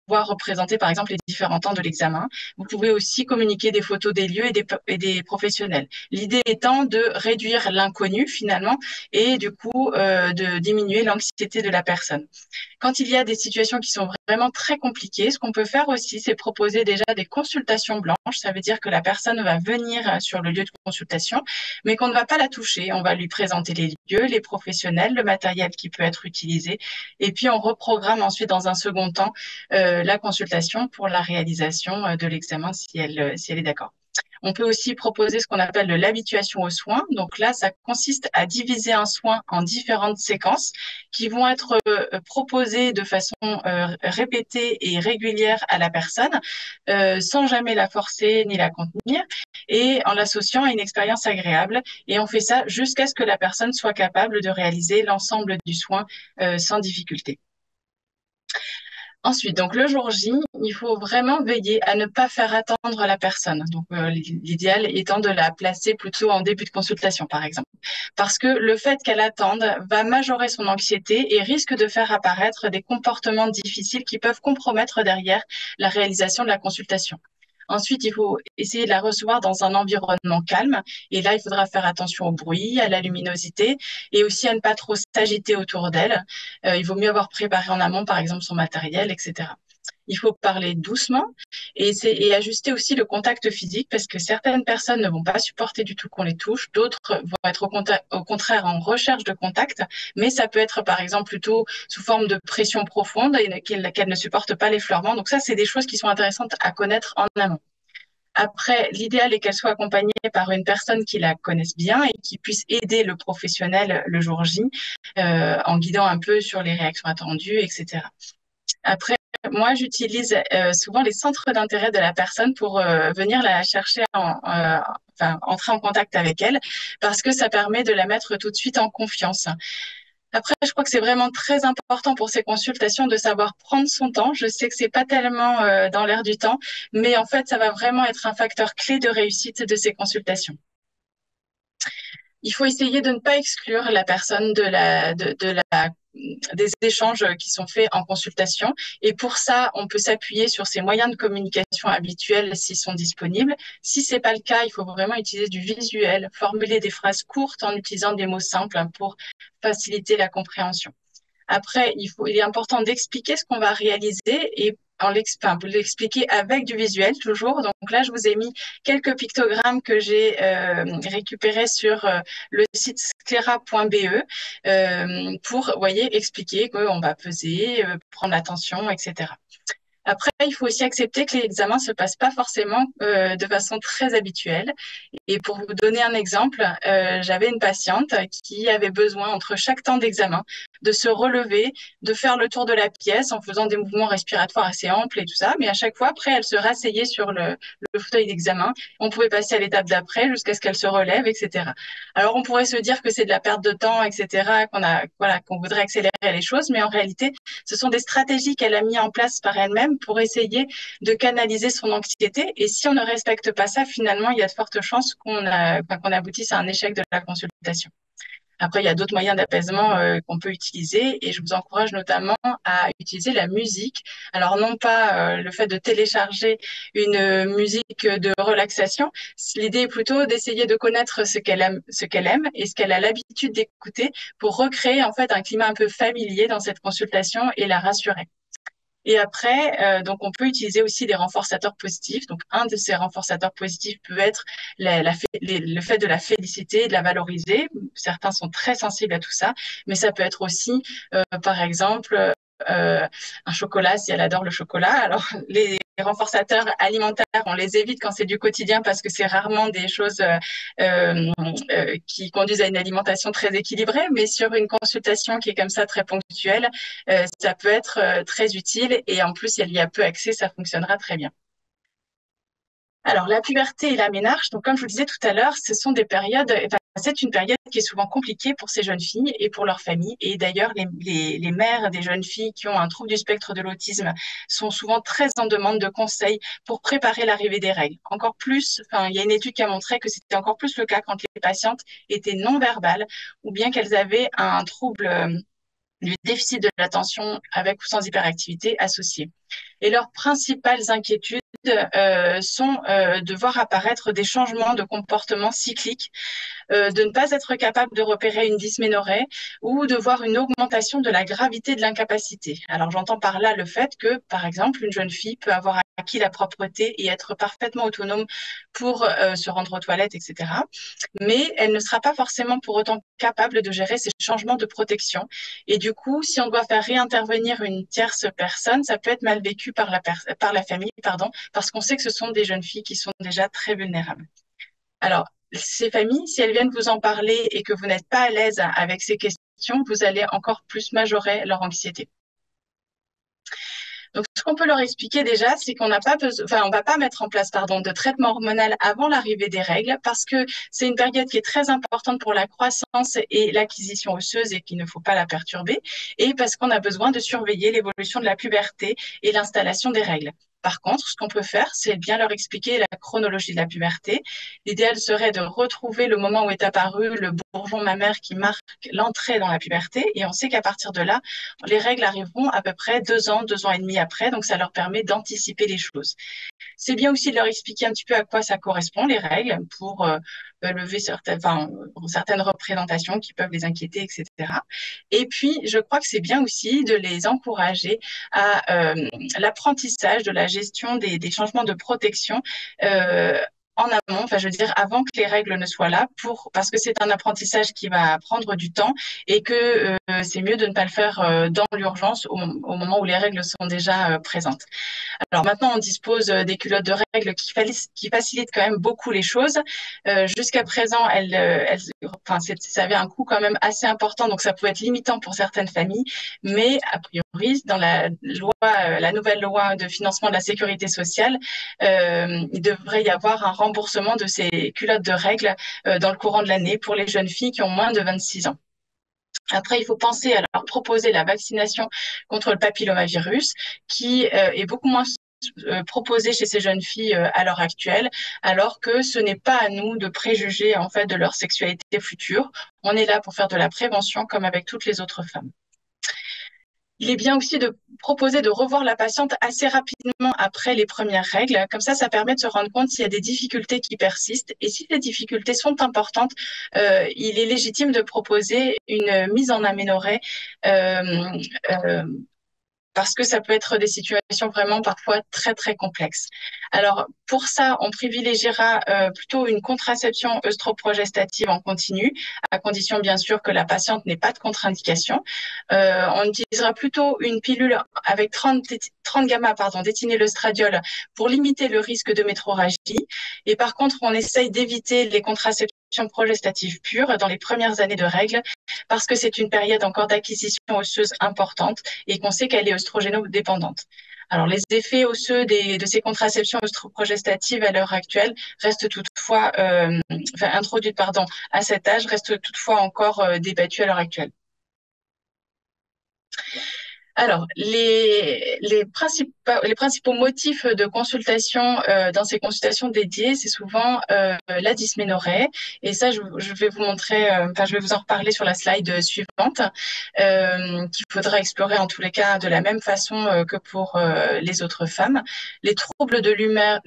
Speaker 8: pouvoir représenter par exemple les différents temps de l'examen. Vous pouvez aussi communiquer des photos des lieux et des professionnels. L'idée étant de réduire l'inconnu finalement et du coup de diminuer l'anxiété de la personne. Quand il y a des situations qui sont vraiment très compliquées, ce qu'on peut faire aussi, c'est proposer déjà des consultations blanches. Ça veut dire que la personne va venir sur le lieu de consultation, mais qu'on ne va pas la toucher. On va lui présenter les lieux, les professionnels, le matériel qui peut être utilisé. Et puis, on reprogramme ensuite, dans un second temps, la consultation pour la réalisation de l'examen si elle est d'accord. On peut aussi proposer ce qu'on appelle de l'habituation aux soins. Donc là, ça consiste à diviser un soin en différentes séquences qui vont être proposées de façon répétée et régulière à la personne, sans jamais la forcer ni la contenir, et en l'associant à une expérience agréable. Et on fait ça jusqu'à ce que la personne soit capable de réaliser l'ensemble du soin sans difficulté. Ensuite, donc le jour J, il faut vraiment veiller à ne pas faire attendre la personne. Donc l'idéal étant de la placer plutôt en début de consultation, par exemple. Parce que le fait qu'elle attende va majorer son anxiété et risque de faire apparaître des comportements difficiles qui peuvent compromettre derrière la réalisation de la consultation. Ensuite, il faut essayer de la recevoir dans un environnement calme. Et là, il faudra faire attention au bruit, à la luminosité et aussi à ne pas trop s'agiter autour d'elle. Il vaut mieux avoir préparé en amont, par exemple, son matériel, etc. Il faut parler doucement et ajuster aussi le contact physique parce que certaines personnes ne vont pas supporter du tout qu'on les touche, d'autres vont être au contraire en recherche de contact, mais ça peut être par exemple plutôt sous forme de pression profonde et qu'elle ne supporte pas l'effleurement. Donc ça, c'est des choses qui sont intéressantes à connaître en amont. Après, l'idéal est qu'elle soit accompagnée par une personne qui la connaisse bien et qui puisse aider le professionnel le jour J en guidant un peu sur les réactions attendues, etc. Après, moi, j'utilise souvent les centres d'intérêt de la personne pour venir la chercher, entrer en contact avec elle, parce que ça permet de la mettre tout de suite en confiance. Après, je crois que c'est vraiment très important pour ces consultations de savoir prendre son temps. Je sais que c'est pas tellement dans l'air du temps, mais en fait, ça va vraiment être un facteur clé de réussite de ces consultations. Il faut essayer de ne pas exclure la personne des échanges qui sont faits en consultation. Et pour ça, on peut s'appuyer sur ces moyens de communication habituels s'ils sont disponibles. Si c'est pas le cas, il faut vraiment utiliser du visuel, formuler des phrases courtes en utilisant des mots simples pour faciliter la compréhension. Après, il est important d'expliquer ce qu'on va réaliser et pour l'expliquer avec du visuel toujours. Donc là, je vous ai mis quelques pictogrammes que j'ai récupérés sur le site sclera.be pour, voyez, expliquer qu'on va peser, prendre l'attention, etc. Après, il faut aussi accepter que l'examen se passe pas forcément de façon très habituelle. Et pour vous donner un exemple, j'avais une patiente qui avait besoin, entre chaque temps d'examen, de se relever, de faire le tour de la pièce en faisant des mouvements respiratoires assez amples et tout ça. Mais à chaque fois, après, elle se rasseyait sur le fauteuil d'examen. On pouvait passer à l'étape d'après jusqu'à ce qu'elle se relève, etc. Alors, on pourrait se dire que c'est de la perte de temps, etc., qu'on voudrait accélérer les choses. Mais en réalité, ce sont des stratégies qu'elle a mis en place par elle-même pour essayer de canaliser son anxiété. Et si on ne respecte pas ça, finalement, il y a de fortes chances qu'on aboutisse à un échec de la consultation. Après, il y a d'autres moyens d'apaisement qu'on peut utiliser et je vous encourage notamment à utiliser la musique. Alors, non pas le fait de télécharger une musique de relaxation. L'idée est plutôt d'essayer de connaître ce qu'elle aime et ce qu'elle a l'habitude d'écouter pour recréer en fait un climat un peu familier dans cette consultation et la rassurer. Et après, donc on peut utiliser aussi des renforçateurs positifs. Donc un de ces renforçateurs positifs peut être le fait de la féliciter, de la valoriser. Certains sont très sensibles à tout ça, mais ça peut être aussi, par exemple, un chocolat si elle adore le chocolat. Alors les renforçateurs alimentaires, on les évite quand c'est du quotidien parce que c'est rarement des choses qui conduisent à une alimentation très équilibrée, mais sur une consultation qui est comme ça très ponctuelle, ça peut être très utile et en plus, si elle y a peu accès, ça fonctionnera très bien. Alors, la puberté et la ménarche, donc comme je vous disais tout à l'heure, ce sont des périodes, enfin, c'est une période qui est souvent compliquée pour ces jeunes filles et pour leurs familles. Et d'ailleurs, les mères des jeunes filles qui ont un trouble du spectre de l'autisme sont souvent très en demande de conseils pour préparer l'arrivée des règles. Encore plus, enfin, il y a une étude qui a montré que c'était encore plus le cas quand les patientes étaient non-verbales ou bien qu'elles avaient un trouble du déficit de l'attention avec ou sans hyperactivité associé. Et leurs principales inquiétudes sont de voir apparaître des changements de comportement cycliques, de ne pas être capable de repérer une dysménorrhée ou de voir une augmentation de la gravité de l'incapacité. Alors j'entends par là le fait que, par exemple, une jeune fille peut avoir acquis la propreté et être parfaitement autonome pour se rendre aux toilettes, etc. Mais elle ne sera pas forcément pour autant capable de gérer ces changements de protection. Et du coup, si on doit faire réintervenir une tierce personne, ça peut être mal vécu par la famille, parce qu'on sait que ce sont des jeunes filles qui sont déjà très vulnérables. Alors, ces familles, si elles viennent vous en parler et que vous n'êtes pas à l'aise avec ces questions, vous allez encore plus majorer leur anxiété. Donc, ce qu'on peut leur expliquer déjà, c'est qu'on n'a pas besoin, enfin, on va pas mettre en place, de traitement hormonal avant l'arrivée des règles parce que c'est une période qui est très importante pour la croissance et l'acquisition osseuse et qu'il ne faut pas la perturber et parce qu'on a besoin de surveiller l'évolution de la puberté et l'installation des règles. Par contre, ce qu'on peut faire, c'est bien leur expliquer la chronologie de la puberté. L'idéal serait de retrouver le moment où est apparu le bourgeon mammaire qui marque l'entrée dans la puberté. Et on sait qu'à partir de là, les règles arriveront à peu près 2 ans, 2 ans et demi après. Donc, ça leur permet d'anticiper les choses. C'est bien aussi de leur expliquer un petit peu à quoi ça correspond, les règles, pour lever certaines représentations qui peuvent les inquiéter, etc. Et puis, je crois que c'est bien aussi de les encourager à l'apprentissage de la gestion des changements de protection en amont, enfin je veux dire avant que les règles ne soient là, parce que c'est un apprentissage qui va prendre du temps et que c'est mieux de ne pas le faire dans l'urgence au moment où les règles sont déjà présentes. Alors maintenant, on dispose des culottes de règles qui facilitent quand même beaucoup les choses. Jusqu'à présent, ça avait un coût quand même assez important, donc ça pouvait être limitant pour certaines familles. Mais a priori, dans la nouvelle loi de financement de la sécurité sociale, il devrait y avoir un remboursement de ces culottes de règles dans le courant de l'année pour les jeunes filles qui ont moins de 26 ans. Après, il faut penser à leur proposer la vaccination contre le papillomavirus, qui est beaucoup moins proposée chez ces jeunes filles à l'heure actuelle, alors que ce n'est pas à nous de préjuger en fait de leur sexualité future. On est là pour faire de la prévention comme avec toutes les autres femmes. Il est bien aussi de proposer de revoir la patiente assez rapidement après les premières règles. Comme ça permet de se rendre compte s'il y a des difficultés qui persistent. Et si les difficultés sont importantes, il est légitime de proposer une mise en aménorrhée parce que ça peut être des situations vraiment parfois très, très complexes. Alors, pour ça, on privilégiera plutôt une contraception œstroprogestative en continu, à condition bien sûr que la patiente n'ait pas de contre-indication. On utilisera plutôt une pilule avec 30 gamma d'éthynylœstradiol pour limiter le risque de métrorragie. Et par contre, on essaye d'éviter les contraceptions progestative pure dans les premières années de règles parce que c'est une période encore d'acquisition osseuse importante et qu'on sait qu'elle est œstrogénodépendante. Alors, les effets osseux de ces contraceptions œstroprogestatives à l'heure actuelle restent toutefois, introduites à cet âge, restent toutefois encore débattues à l'heure actuelle. Alors, les principaux motifs de consultation dans ces consultations dédiées, c'est souvent la dysménorrhée. Et ça, je vais vous montrer, je vais vous en reparler sur la slide suivante, qu'il faudra explorer en tous les cas de la même façon que pour les autres femmes. Les troubles de l'humeur,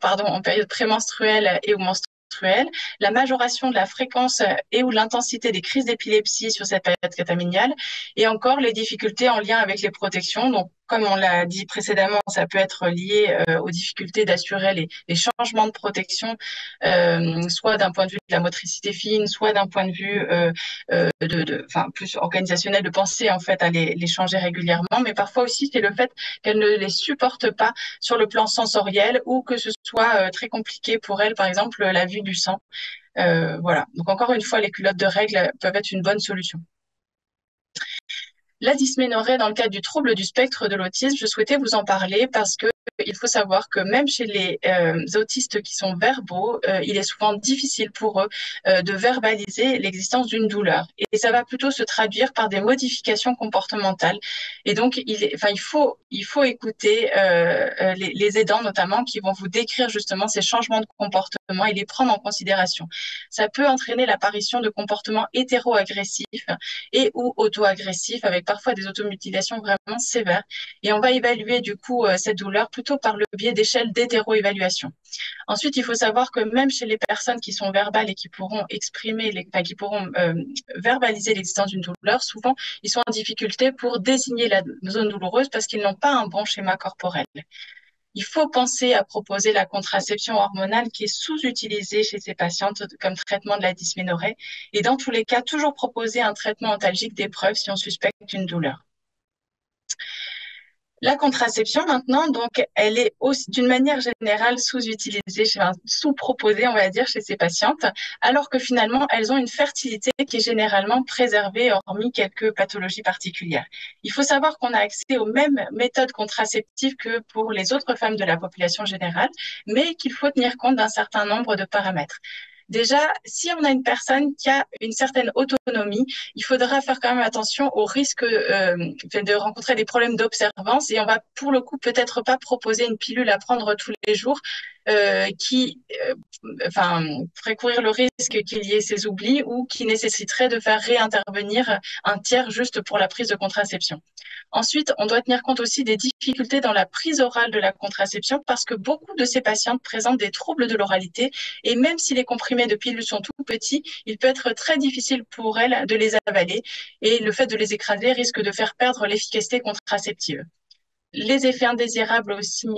Speaker 8: en période prémenstruelle et ou menstruelle menstruelle, la majoration de la fréquence et ou de l'intensité des crises d'épilepsie sur cette période catameniale, et encore les difficultés en lien avec les protections. Donc, comme on l'a dit précédemment, ça peut être lié aux difficultés d'assurer les changements de protection, soit d'un point de vue de la motricité fine, soit d'un point de vue plus organisationnel, de penser en fait à les changer régulièrement. Mais parfois aussi, c'est le fait qu'elle ne les supporte pas sur le plan sensoriel, ou que ce soit très compliqué pour elle, par exemple, la vue du sang. Voilà. Donc encore une fois, les culottes de règles peuvent être une bonne solution. La dysménorrhée dans le cadre du trouble du spectre de l'autisme, je souhaitais vous en parler parce que il faut savoir que même chez les autistes qui sont verbaux, il est souvent difficile pour eux de verbaliser l'existence d'une douleur. Et ça va plutôt se traduire par des modifications comportementales. Et donc, il faut écouter les aidants notamment qui vont vous décrire justement ces changements de comportement et les prendre en considération. Ça peut entraîner l'apparition de comportements hétéro-agressifs et ou auto-agressifs avec parfois des automutilations vraiment sévères. Et on va évaluer du coup cette douleur plutôt par le biais d'échelles d'hétéro-évaluation. Ensuite, il faut savoir que même chez les personnes qui sont verbales et qui pourront verbaliser l'existence d'une douleur, souvent ils sont en difficulté pour désigner la zone douloureuse parce qu'ils n'ont pas un bon schéma corporel. Il faut penser à proposer la contraception hormonale qui est sous-utilisée chez ces patientes comme traitement de la dysménorrhée, et dans tous les cas, toujours proposer un traitement antalgique d'épreuve si on suspecte une douleur. La contraception, maintenant, donc, elle est aussi, d'une manière générale, sous-utilisée, sous-proposée, on va dire, chez ces patientes, alors que finalement, elles ont une fertilité qui est généralement préservée, hormis quelques pathologies particulières. Il faut savoir qu'on a accès aux mêmes méthodes contraceptives que pour les autres femmes de la population générale, mais qu'il faut tenir compte d'un certain nombre de paramètres. Déjà, si on a une personne qui a une certaine autonomie, il faudra faire quand même attention au risque de rencontrer des problèmes d'observance, et on va pour le coup peut-être pas proposer une pilule à prendre tous les jours qui ferait courir le risque qu'il y ait ces oublis ou qui nécessiterait de faire réintervenir un tiers juste pour la prise de contraception. Ensuite, on doit tenir compte aussi des difficultés dans la prise orale de la contraception parce que beaucoup de ces patientes présentent des troubles de l'oralité, et même si les comprimés de pilules sont tout petits, il peut être très difficile pour elles de les avaler, et le fait de les écraser risque de faire perdre l'efficacité contraceptive. Les effets indésirables aussi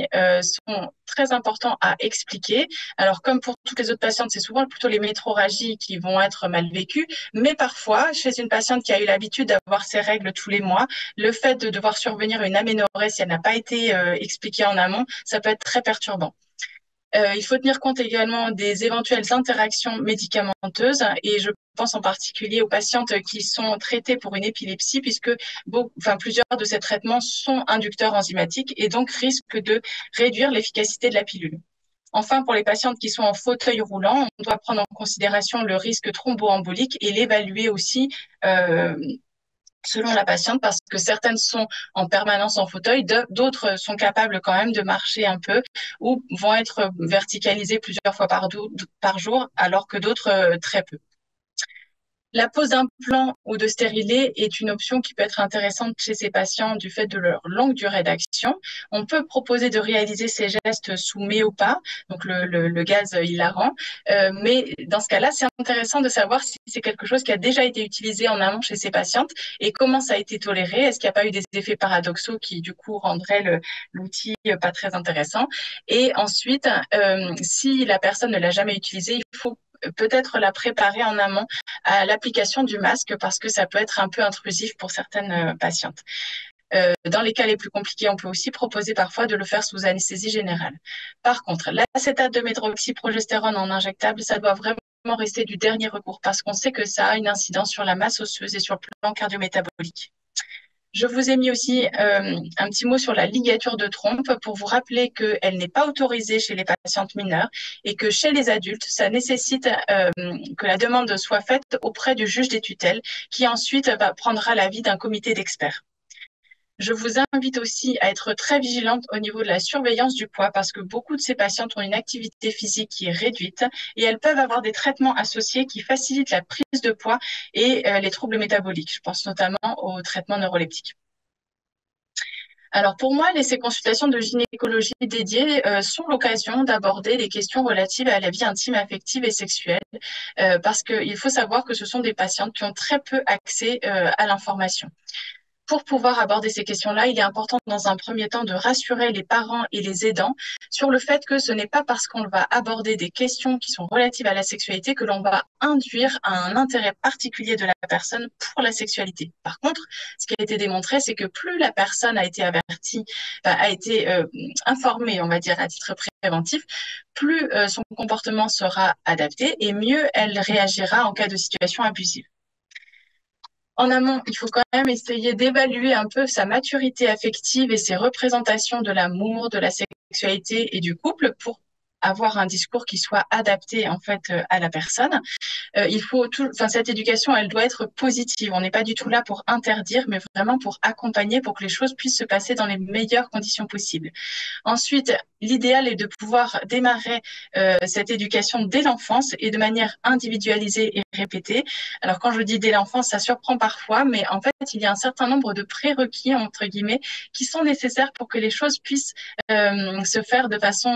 Speaker 8: sont très importants à expliquer. Alors, comme pour toutes les autres patientes, c'est souvent plutôt les métrorragies qui vont être mal vécues, mais parfois, chez une patiente qui a eu l'habitude d'avoir ses règles tous les mois, le fait de devoir survenir une aménorrhée si elle n'a pas été expliquée en amont, ça peut être très perturbant. Il faut tenir compte également des éventuelles interactions médicamenteuses, et je pense en particulier aux patientes qui sont traitées pour une épilepsie, puisque plusieurs de ces traitements sont inducteurs enzymatiques et donc risquent de réduire l'efficacité de la pilule. Enfin, pour les patientes qui sont en fauteuil roulant, on doit prendre en considération le risque thromboembolique et l'évaluer aussi selon la patiente, parce que certaines sont en permanence en fauteuil, d'autres sont capables quand même de marcher un peu ou vont être verticalisées plusieurs fois par jour, alors que d'autres très peu. La pose d'implant ou de stérilet est une option qui peut être intéressante chez ces patients du fait de leur longue durée d'action. On peut proposer de réaliser ces gestes sous méopa, donc le gaz hilarant, mais dans ce cas-là, c'est intéressant de savoir si c'est quelque chose qui a déjà été utilisé en amont chez ces patientes et comment ça a été toléré. Est-ce qu'il n'y a pas eu des effets paradoxaux qui, du coup, rendraient l'outil pas très intéressant? Et ensuite, si la personne ne l'a jamais utilisé, il faut peut-être la préparer en amont à l'application du masque parce que ça peut être un peu intrusif pour certaines patientes. Dans les cas les plus compliqués, on peut aussi proposer parfois de le faire sous anesthésie générale. Par contre, l'acétate de méthoxyprogestérone en injectable, ça doit vraiment rester du dernier recours parce qu'on sait que ça a une incidence sur la masse osseuse et sur le plan cardiométabolique. Je vous ai mis aussi un petit mot sur la ligature de trompe pour vous rappeler qu'elle n'est pas autorisée chez les patientes mineures et que chez les adultes, ça nécessite que la demande soit faite auprès du juge des tutelles qui ensuite prendra l'avis d'un comité d'experts. Je vous invite aussi à être très vigilante au niveau de la surveillance du poids parce que beaucoup de ces patientes ont une activité physique qui est réduite et elles peuvent avoir des traitements associés qui facilitent la prise de poids et les troubles métaboliques. Je pense notamment aux traitements neuroleptiques. Alors pour moi, ces consultations de gynécologie dédiées sont l'occasion d'aborder des questions relatives à la vie intime, affective et sexuelle, parce qu'il faut savoir que ce sont des patientes qui ont très peu accès à l'information. Pour pouvoir aborder ces questions-là, il est important dans un premier temps de rassurer les parents et les aidants sur le fait que ce n'est pas parce qu'on va aborder des questions qui sont relatives à la sexualité que l'on va induire un intérêt particulier de la personne pour la sexualité. Par contre, ce qui a été démontré, c'est que plus la personne a été avertie, a été informée, on va dire, à titre préventif, plus son comportement sera adapté et mieux elle réagira en cas de situation abusive. En amont, il faut quand même essayer d'évaluer un peu sa maturité affective et ses représentations de l'amour, de la sexualité et du couple pour avoir un discours qui soit adapté en fait à la personne. Cette éducation, elle doit être positive. On n'est pas du tout là pour interdire, mais vraiment pour accompagner, pour que les choses puissent se passer dans les meilleures conditions possibles. Ensuite, l'idéal est de pouvoir démarrer cette éducation dès l'enfance et de manière individualisée et répétée. Alors, quand je dis dès l'enfance, ça surprend parfois, mais en fait, il y a un certain nombre de prérequis, entre guillemets, qui sont nécessaires pour que les choses puissent se faire de façon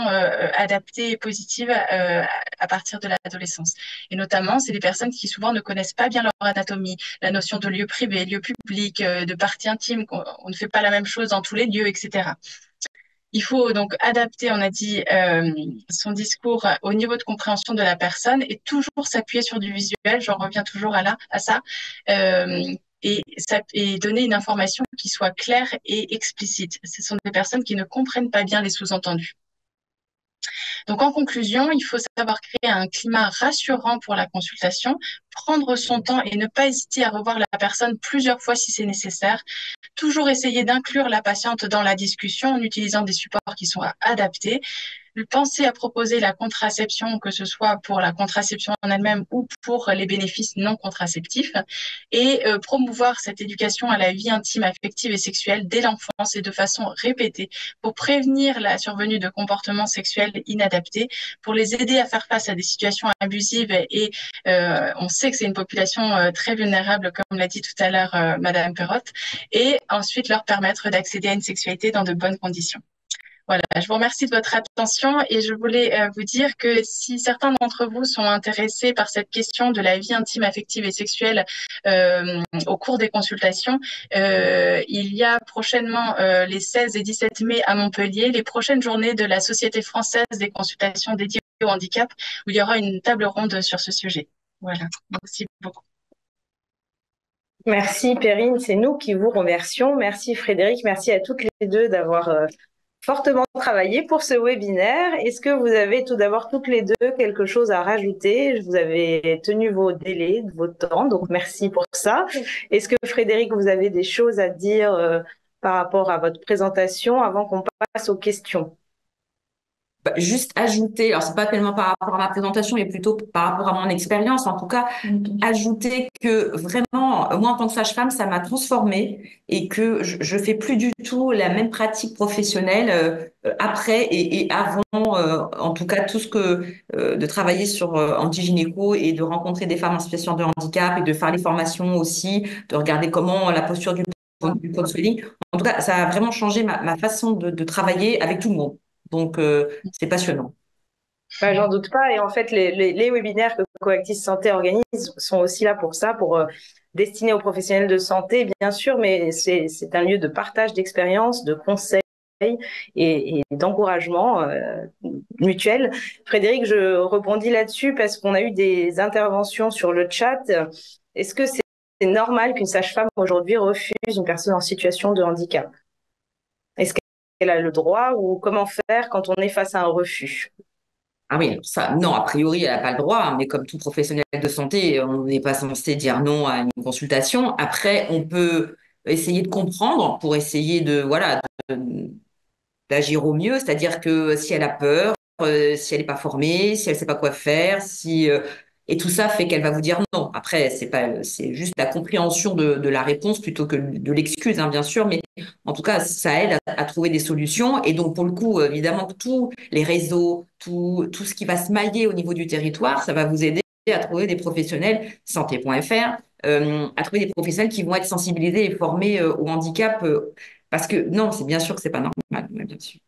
Speaker 8: adaptée et positive à partir de l'adolescence. Et notamment, c'est des personnes qui souvent ne connaissent pas bien leur anatomie, la notion de lieu privé, lieu public, de partie intime, on ne fait pas la même chose dans tous les lieux, etc. Il faut donc adapter, on a dit, son discours au niveau de compréhension de la personne et toujours s'appuyer sur du visuel. J'en reviens toujours à ça. Et donner une information qui soit claire et explicite. Ce sont des personnes qui ne comprennent pas bien les sous-entendus. Donc, en conclusion, il faut savoir créer un climat rassurant pour la consultation, prendre son temps et ne pas hésiter à revoir la personne plusieurs fois si c'est nécessaire. Toujours essayer d'inclure la patiente dans la discussion en utilisant des supports qui sont adaptés. Penser à proposer la contraception, que ce soit pour la contraception en elle-même ou pour les bénéfices non contraceptifs, et promouvoir cette éducation à la vie intime, affective et sexuelle dès l'enfance et de façon répétée pour prévenir la survenue de comportements sexuels inadaptés, pour les aider à faire face à des situations abusives et on sait que c'est une population très vulnérable, comme l'a dit tout à l'heure Madame Perrotte, et ensuite leur permettre d'accéder à une sexualité dans de bonnes conditions. Voilà, je vous remercie de votre attention et je voulais vous dire que si certains d'entre vous sont intéressés par cette question de la vie intime, affective et sexuelle au cours des consultations, il y a prochainement les 16 et 17 mai à Montpellier, les prochaines journées de la Société française des consultations dédiées au handicap, où il y aura une table ronde sur ce sujet. Voilà, merci beaucoup.
Speaker 1: Merci Perrine, c'est nous qui vous remercions. Merci Frédéric, merci à toutes les deux d'avoir fortement travaillé pour ce webinaire. Est-ce que vous avez tout d'abord toutes les deux quelque chose à rajouter? Vous avez tenu vos délais, vos temps, donc merci pour ça. Est-ce que Frédéric, vous avez des choses à dire par rapport à votre présentation avant qu'on passe aux questions?
Speaker 7: Juste ajouter, alors c'est pas tellement par rapport à ma présentation, mais plutôt par rapport à mon expérience, en tout cas, ajouter que vraiment, moi en tant que sage-femme, ça m'a transformée et que je fais plus du tout la même pratique professionnelle après et avant, en tout cas tout ce que de travailler sur anti-gynéco et de rencontrer des femmes en situation de handicap et de faire les formations aussi, de regarder comment la posture du counseling. En tout cas, ça a vraiment changé ma façon de travailler avec tout le monde. Donc, c'est passionnant.
Speaker 1: J'en doute pas. Et en fait, les webinaires que Coactis Santé organise sont aussi là pour ça, pour destiner aux professionnels de santé, bien sûr, mais c'est un lieu de partage d'expériences, de conseils et d'encouragement mutuel. Frédéric, je rebondis là-dessus parce qu'on a eu des interventions sur le chat. Est-ce que c'est normal qu'une sage-femme aujourd'hui refuse une personne en situation de handicap? Est-ce qu'elle a le droit ou comment faire quand on est face à un refus?
Speaker 7: Ah oui, ça, non, a priori, elle n'a pas le droit, mais comme tout professionnel de santé, on n'est pas censé dire non à une consultation. Après, on peut essayer de comprendre pour essayer d'agir au mieux, c'est-à-dire que si elle a peur, si elle n'est pas formée, si elle ne sait pas quoi faire, et tout ça fait qu'elle va vous dire non. Après, c'est juste la compréhension de la réponse plutôt que de l'excuse, hein, bien sûr, mais en tout cas, ça aide à trouver des solutions. Et donc, pour le coup, évidemment, tous les réseaux, tout ce qui va se mailler au niveau du territoire, ça va vous aider à trouver des professionnels, santé.fr, à trouver des professionnels qui vont être sensibilisés et formés au handicap Parce que non, c'est bien sûr que c'est pas normal, mais bien sûr.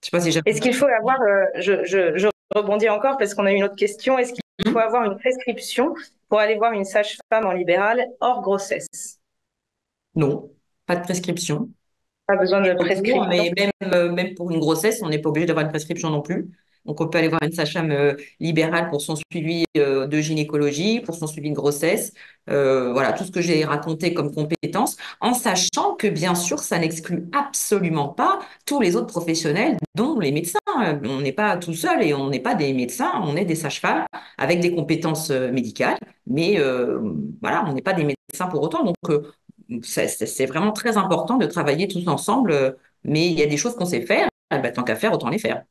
Speaker 7: Je sais pas si j'ai...
Speaker 1: Est-ce qu'il faut avoir, je rebondis encore parce qu'on a une autre question, est-ce qu'il faut avoir une prescription pour aller voir une sage-femme en libéral hors grossesse?
Speaker 7: Non, pas de prescription.
Speaker 1: Pas besoin de
Speaker 7: Retour,
Speaker 1: prescription.
Speaker 7: mais même pour une grossesse, on n'est pas obligé d'avoir une prescription non plus. Donc, on peut aller voir une sage-femme libérale pour son suivi de gynécologie, pour son suivi de grossesse. Voilà, tout ce que j'ai raconté comme compétences, en sachant que, bien sûr, ça n'exclut absolument pas tous les autres professionnels, dont les médecins. On n'est pas tout seul et on n'est pas des médecins, on est des sages-femmes avec des compétences médicales, mais voilà, on n'est pas des médecins pour autant. Donc, c'est vraiment très important de travailler tous ensemble, mais il y a des choses qu'on sait faire, eh ben, tant qu'à faire, autant les faire.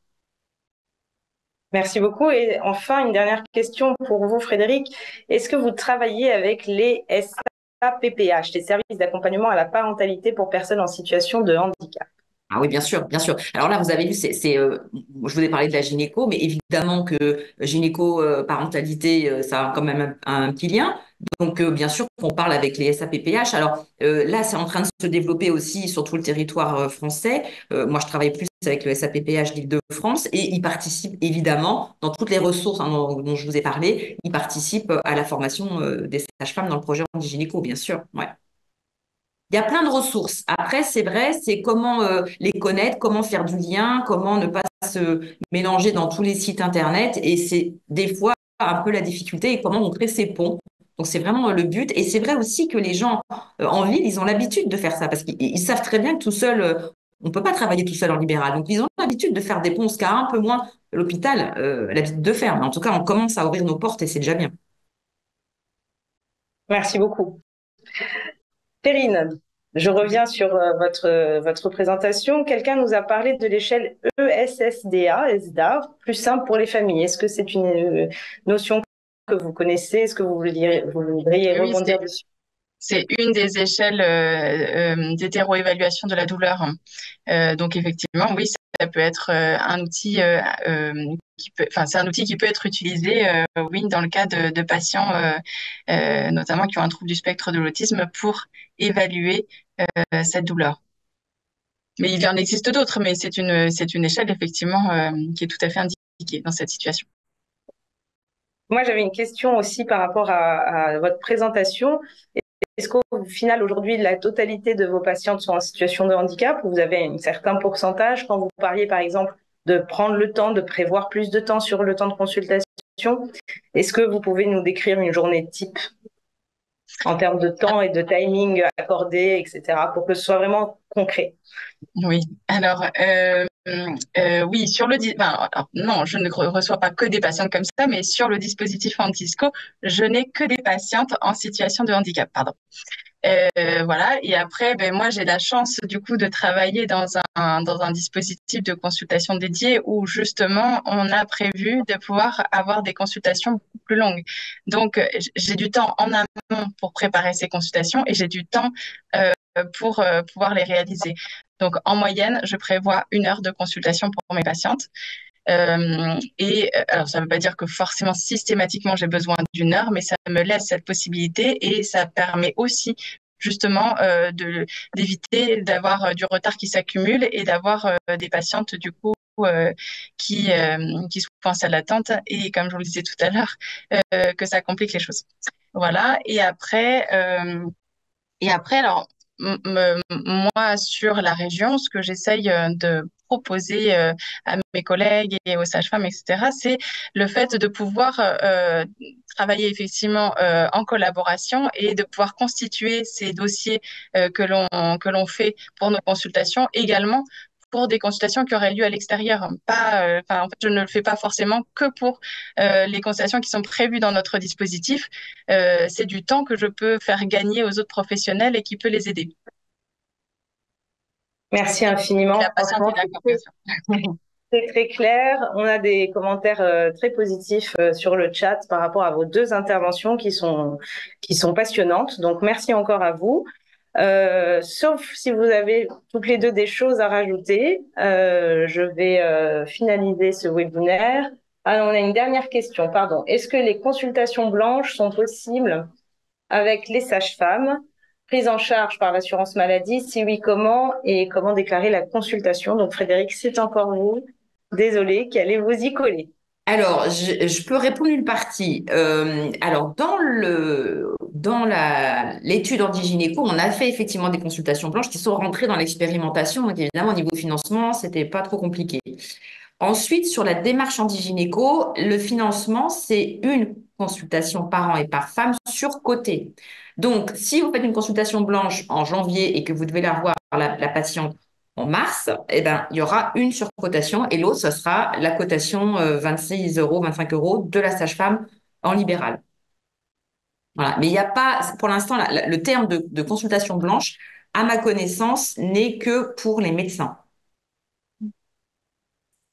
Speaker 1: Merci beaucoup. Et enfin, une dernière question pour vous, Frédéric. Est-ce que vous travaillez avec les SAPPH, les services d'accompagnement à la parentalité pour personnes en situation de handicap?
Speaker 7: Ah oui, bien sûr, bien sûr. Alors là, vous avez vu, je vous ai parlé de la gynéco, mais évidemment que gynéco-parentalité, ça a quand même un petit lien. Donc, bien sûr qu'on parle avec les SAPPH. Alors là, c'est en train de se développer aussi sur tout le territoire français. Moi, je travaille plus avec le SAPPH d'Île-de-France et ils participent évidemment dans toutes les ressources dont je vous ai parlé. Ils participent à la formation des sages-femmes dans le projet anti-gynéco, bien sûr. Ouais. Il y a plein de ressources. Après, c'est vrai, c'est comment les connaître, comment faire du lien, comment ne pas se mélanger dans tous les sites Internet. Et c'est des fois un peu la difficulté et comment on crée ces ponts. Donc, c'est vraiment le but. Et c'est vrai aussi que les gens en ville, ils ont l'habitude de faire ça parce qu'ils savent très bien que tout seul, on ne peut pas travailler tout seul en libéral. Donc, ils ont l'habitude de faire des ponts, ce qu'a un peu moins l'hôpital l'habitude de faire. Mais en tout cas, on commence à ouvrir nos portes et c'est déjà bien.
Speaker 1: Merci beaucoup. Perrine, je reviens sur votre présentation. Quelqu'un nous a parlé de l'échelle ESSDA, ESDA, plus simple pour les familles. Est-ce que c'est une notion que vous connaissez? Est-ce que vous voudriez
Speaker 8: Oui,
Speaker 1: rebondir dessus?
Speaker 8: c'est une des échelles d'hétéro-évaluation de la douleur. Donc effectivement, oui, ça peut être un outil c'est un outil qui peut être utilisé, oui, dans le cas de patients, notamment qui ont un trouble du spectre de l'autisme, pour évaluer cette douleur. Mais il en existe d'autres, mais c'est une échelle effectivement qui est tout à fait indiquée dans cette situation.
Speaker 1: Moi, j'avais une question aussi par rapport à votre présentation. Est-ce qu'au final, aujourd'hui, la totalité de vos patientes sont en situation de handicap ou vous avez un certain pourcentage quand vous parliez, par exemple, de prendre le temps, de prévoir plus de temps sur le temps de consultation? Est-ce que vous pouvez nous décrire une journée type en termes de temps et de timing accordé, etc., pour que ce soit vraiment concret?
Speaker 8: Oui, alors oui, non, je ne reçois pas que des patientes comme ça, mais sur le dispositif Antisco, je n'ai que des patientes en situation de handicap, pardon. Voilà, et après, ben, moi, j'ai la chance du coup de travailler dans un dispositif de consultation dédié où justement, on a prévu de pouvoir avoir des consultations beaucoup plus longues. Donc, j'ai du temps en amont pour préparer ces consultations et j'ai du temps pour pouvoir les réaliser. Donc, en moyenne, je prévois 1 heure de consultation pour mes patientes. Alors, ça ne veut pas dire que forcément, systématiquement, j'ai besoin d'1 heure, mais ça me laisse cette possibilité et ça permet aussi justement d'éviter d'avoir du retard qui s'accumule et d'avoir des patientes du coup qui sont en salle d'attente et comme je vous le disais tout à l'heure, que ça complique les choses. Voilà. Et après, alors, moi, sur la région, ce que j'essaye de proposer à mes collègues et aux sages-femmes, etc., c'est le fait de pouvoir travailler effectivement en collaboration et de pouvoir constituer ces dossiers que l'on fait pour nos consultations également pour des consultations qui auraient lieu à l'extérieur. En fait, je ne le fais pas forcément que pour les consultations qui sont prévues dans notre dispositif. C'est du temps que je peux faire gagner aux autres professionnels et qui peut les aider.
Speaker 1: Merci infiniment.
Speaker 8: Et la patiente est d'accord, bien sûr.
Speaker 1: C'est très clair. On a des commentaires très positifs sur le chat par rapport à vos 2 interventions qui sont passionnantes. Donc, merci encore à vous. Sauf si vous avez toutes les 2 des choses à rajouter, je vais finaliser ce webinaire. Alors, on a une dernière question, pardon. Est-ce que les consultations blanches sont possibles avec les sages-femmes? prise en charge par l'assurance maladie? Si oui, comment? Et comment déclarer la consultation? Donc Frédéric, c'est encore vous. Désolée, qui allez vous y coller.
Speaker 7: Alors, je peux répondre une partie. Alors, dans l'étude Ordi-Gynéco, on a fait effectivement des consultations blanches qui sont rentrées dans l'expérimentation. Donc, évidemment, au niveau financement, c'était pas trop compliqué. Ensuite, sur la démarche Ordi-Gynéco, le financement, c'est une consultation par an et par femme surcotée. Donc, si vous faites une consultation blanche en janvier et que vous devez la revoir la patiente en mars, eh ben, il y aura une surcotation et l'autre, ce sera la cotation 26 euros, 25 euros de la sage-femme en libéral. Voilà. Mais il n'y a pas, pour l'instant, le terme de consultation blanche, à ma connaissance, n'est que pour les médecins.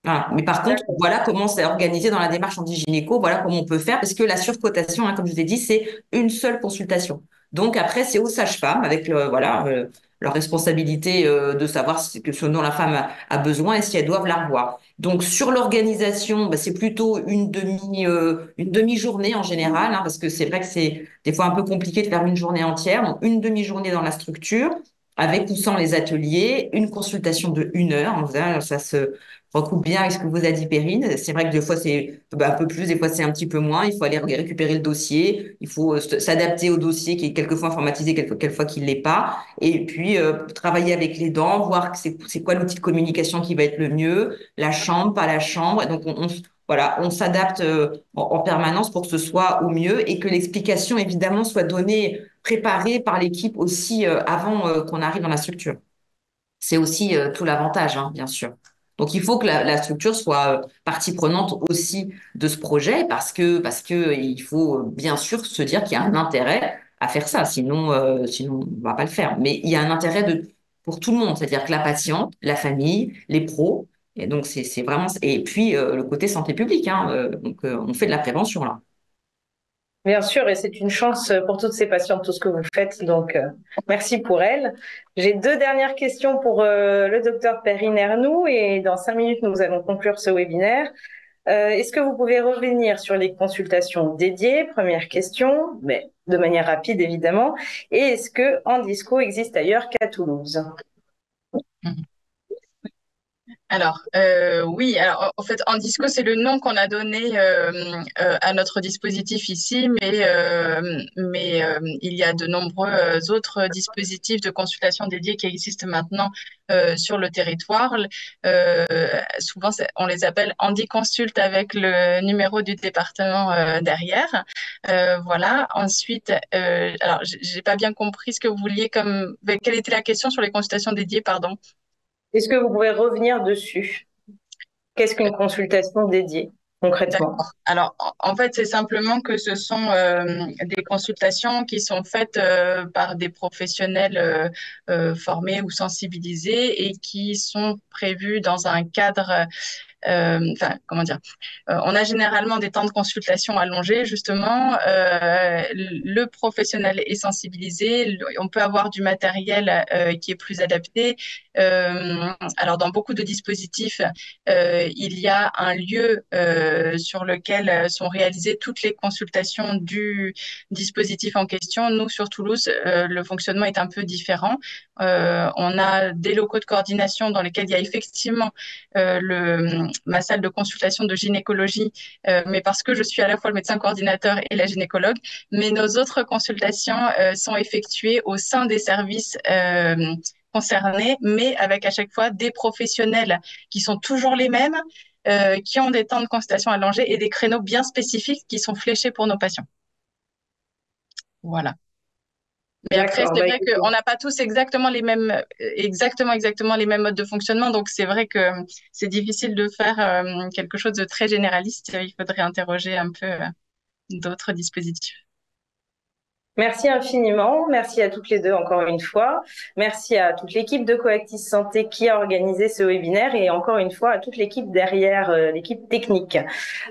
Speaker 7: Voilà. Mais par contre, voilà comment c'est organisé dans la démarche anti-gynéco, voilà comment on peut faire, parce que la surcotation, hein, comme je vous ai dit, c'est une seule consultation. Donc après, c'est aux sages-femmes, avec leur responsabilité de savoir ce dont la femme a besoin et si elles doivent la revoir. Donc sur l'organisation, bah, c'est plutôt une demi-journée en général, hein, parce que c'est vrai que c'est des fois un peu compliqué de faire une journée entière. Donc une demi-journée dans la structure, avec ou sans les ateliers, une consultation de 1 heure. Hein, ça se recoupe bien avec ce que vous a dit Perrine. C'est vrai que des fois c'est un peu plus, des fois c'est un petit peu moins. Il faut aller récupérer le dossier, il faut s'adapter au dossier qui est quelquefois informatisé, quelquefois qui ne l'est pas. Et puis travailler avec les dents, voir que c'est quoi l'outil de communication qui va être le mieux, la chambre, pas la chambre. Et donc voilà, on s'adapte en permanence pour que ce soit au mieux et que l'explication évidemment soit donnée, préparée par l'équipe aussi avant qu'on arrive dans la structure. C'est aussi tout l'avantage, hein, bien sûr. Donc, il faut que la structure soit partie prenante aussi de ce projet parce que il faut bien sûr se dire qu'il y a un intérêt à faire ça. Sinon, on va pas le faire. Mais il y a un intérêt pour tout le monde, c'est-à-dire que la patiente, la famille, les pros. Et donc, c'est vraiment. Et puis, le côté santé publique. Hein, on fait de la prévention là.
Speaker 1: Bien sûr, et c'est une chance pour toutes ces patientes, tout ce que vous faites. Donc, merci pour elles. J'ai deux dernières questions pour le docteur Perrine Ernoult et dans 5 minutes, nous allons conclure ce webinaire. Est-ce que vous pouvez revenir sur les consultations dédiées? Première question, mais de manière rapide évidemment. Et est-ce que Andisco existe ailleurs qu'à Toulouse?
Speaker 8: Alors, oui, alors en fait, Andisco, c'est le nom qu'on a donné à notre dispositif ici, mais il y a de nombreux autres dispositifs de consultation dédiés qui existent maintenant sur le territoire. Souvent, on les appelle Handiconsult avec le numéro du département derrière. Voilà. Ensuite, alors, j'ai pas bien compris ce que vous vouliez quelle était la question sur les consultations dédiées, pardon.
Speaker 1: Est-ce que vous pouvez revenir dessus? Qu'est-ce qu'une consultation dédiée, concrètement?
Speaker 8: D'accord. Alors, en fait, c'est simplement que ce sont des consultations qui sont faites par des professionnels formés ou sensibilisés et qui sont prévues dans un cadre comment dire, on a généralement des temps de consultation allongés, justement. Le professionnel est sensibilisé. On peut avoir du matériel qui est plus adapté. Alors, dans beaucoup de dispositifs, il y a un lieu sur lequel sont réalisées toutes les consultations du dispositif en question. Nous, sur Toulouse, le fonctionnement est un peu différent. On a des locaux de coordination dans lesquels il y a effectivement ma salle de consultation de gynécologie, mais parce que je suis à la fois le médecin coordinateur et la gynécologue, mais nos autres consultations sont effectuées au sein des services concernés, mais avec à chaque fois des professionnels qui sont toujours les mêmes, qui ont des temps de consultation allongés et des créneaux bien spécifiques qui sont fléchés pour nos patients. Voilà. Mais après, c'est vrai qu'on n'a pas tous exactement les mêmes modes de fonctionnement. Donc, c'est vrai que c'est difficile de faire quelque chose de très généraliste. Il faudrait interroger un peu d'autres dispositifs.
Speaker 1: Merci infiniment. Merci à toutes les deux encore une fois. Merci à toute l'équipe de Coactis Santé qui a organisé ce webinaire et encore une fois à toute l'équipe derrière, l'équipe technique.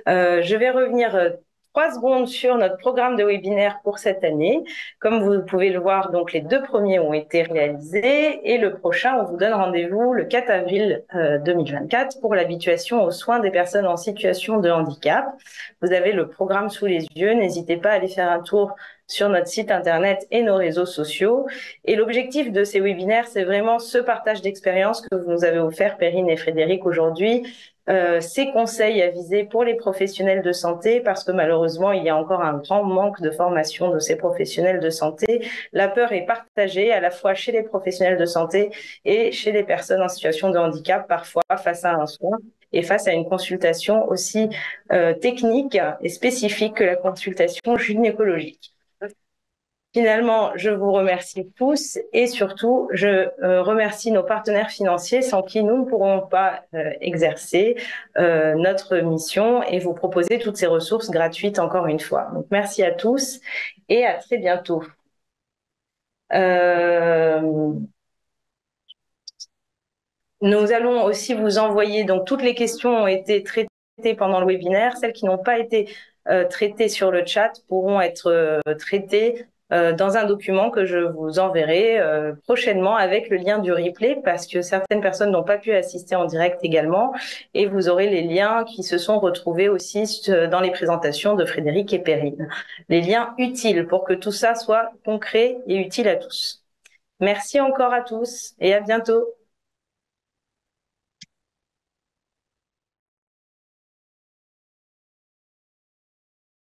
Speaker 1: Je vais revenir 3 secondes sur notre programme de webinaire pour cette année. Comme vous pouvez le voir, donc les 2 premiers ont été réalisés et le prochain, on vous donne rendez-vous le 4 avril 2024 pour l'habituation aux soins des personnes en situation de handicap. Vous avez le programme sous les yeux, n'hésitez pas à aller faire un tour sur notre site internet et nos réseaux sociaux. Et l'objectif de ces webinaires, c'est vraiment ce partage d'expérience que vous nous avez offert, Perrine et Frédéric, aujourd'hui, ces conseils avisés pour les professionnels de santé, parce que malheureusement, il y a encore un grand manque de formation de ces professionnels de santé. La peur est partagée à la fois chez les professionnels de santé et chez les personnes en situation de handicap, parfois face à un soin et face à une consultation aussi technique et spécifique que la consultation gynécologique. Finalement, je vous remercie tous et surtout, je remercie nos partenaires financiers sans qui nous ne pourrons pas exercer notre mission et vous proposer toutes ces ressources gratuites encore une fois. Donc, merci à tous et à très bientôt. Nous allons aussi vous envoyer, donc toutes les questions ont été traitées pendant le webinaire. Celles qui n'ont pas été traitées sur le chat pourront être traitées dans un document que je vous enverrai prochainement avec le lien du replay parce que certaines personnes n'ont pas pu assister en direct également et vous aurez les liens qui se sont retrouvés aussi dans les présentations de Frédéric et Perrine. Les liens utiles pour que tout ça soit concret et utile à tous. Merci encore à tous et à bientôt.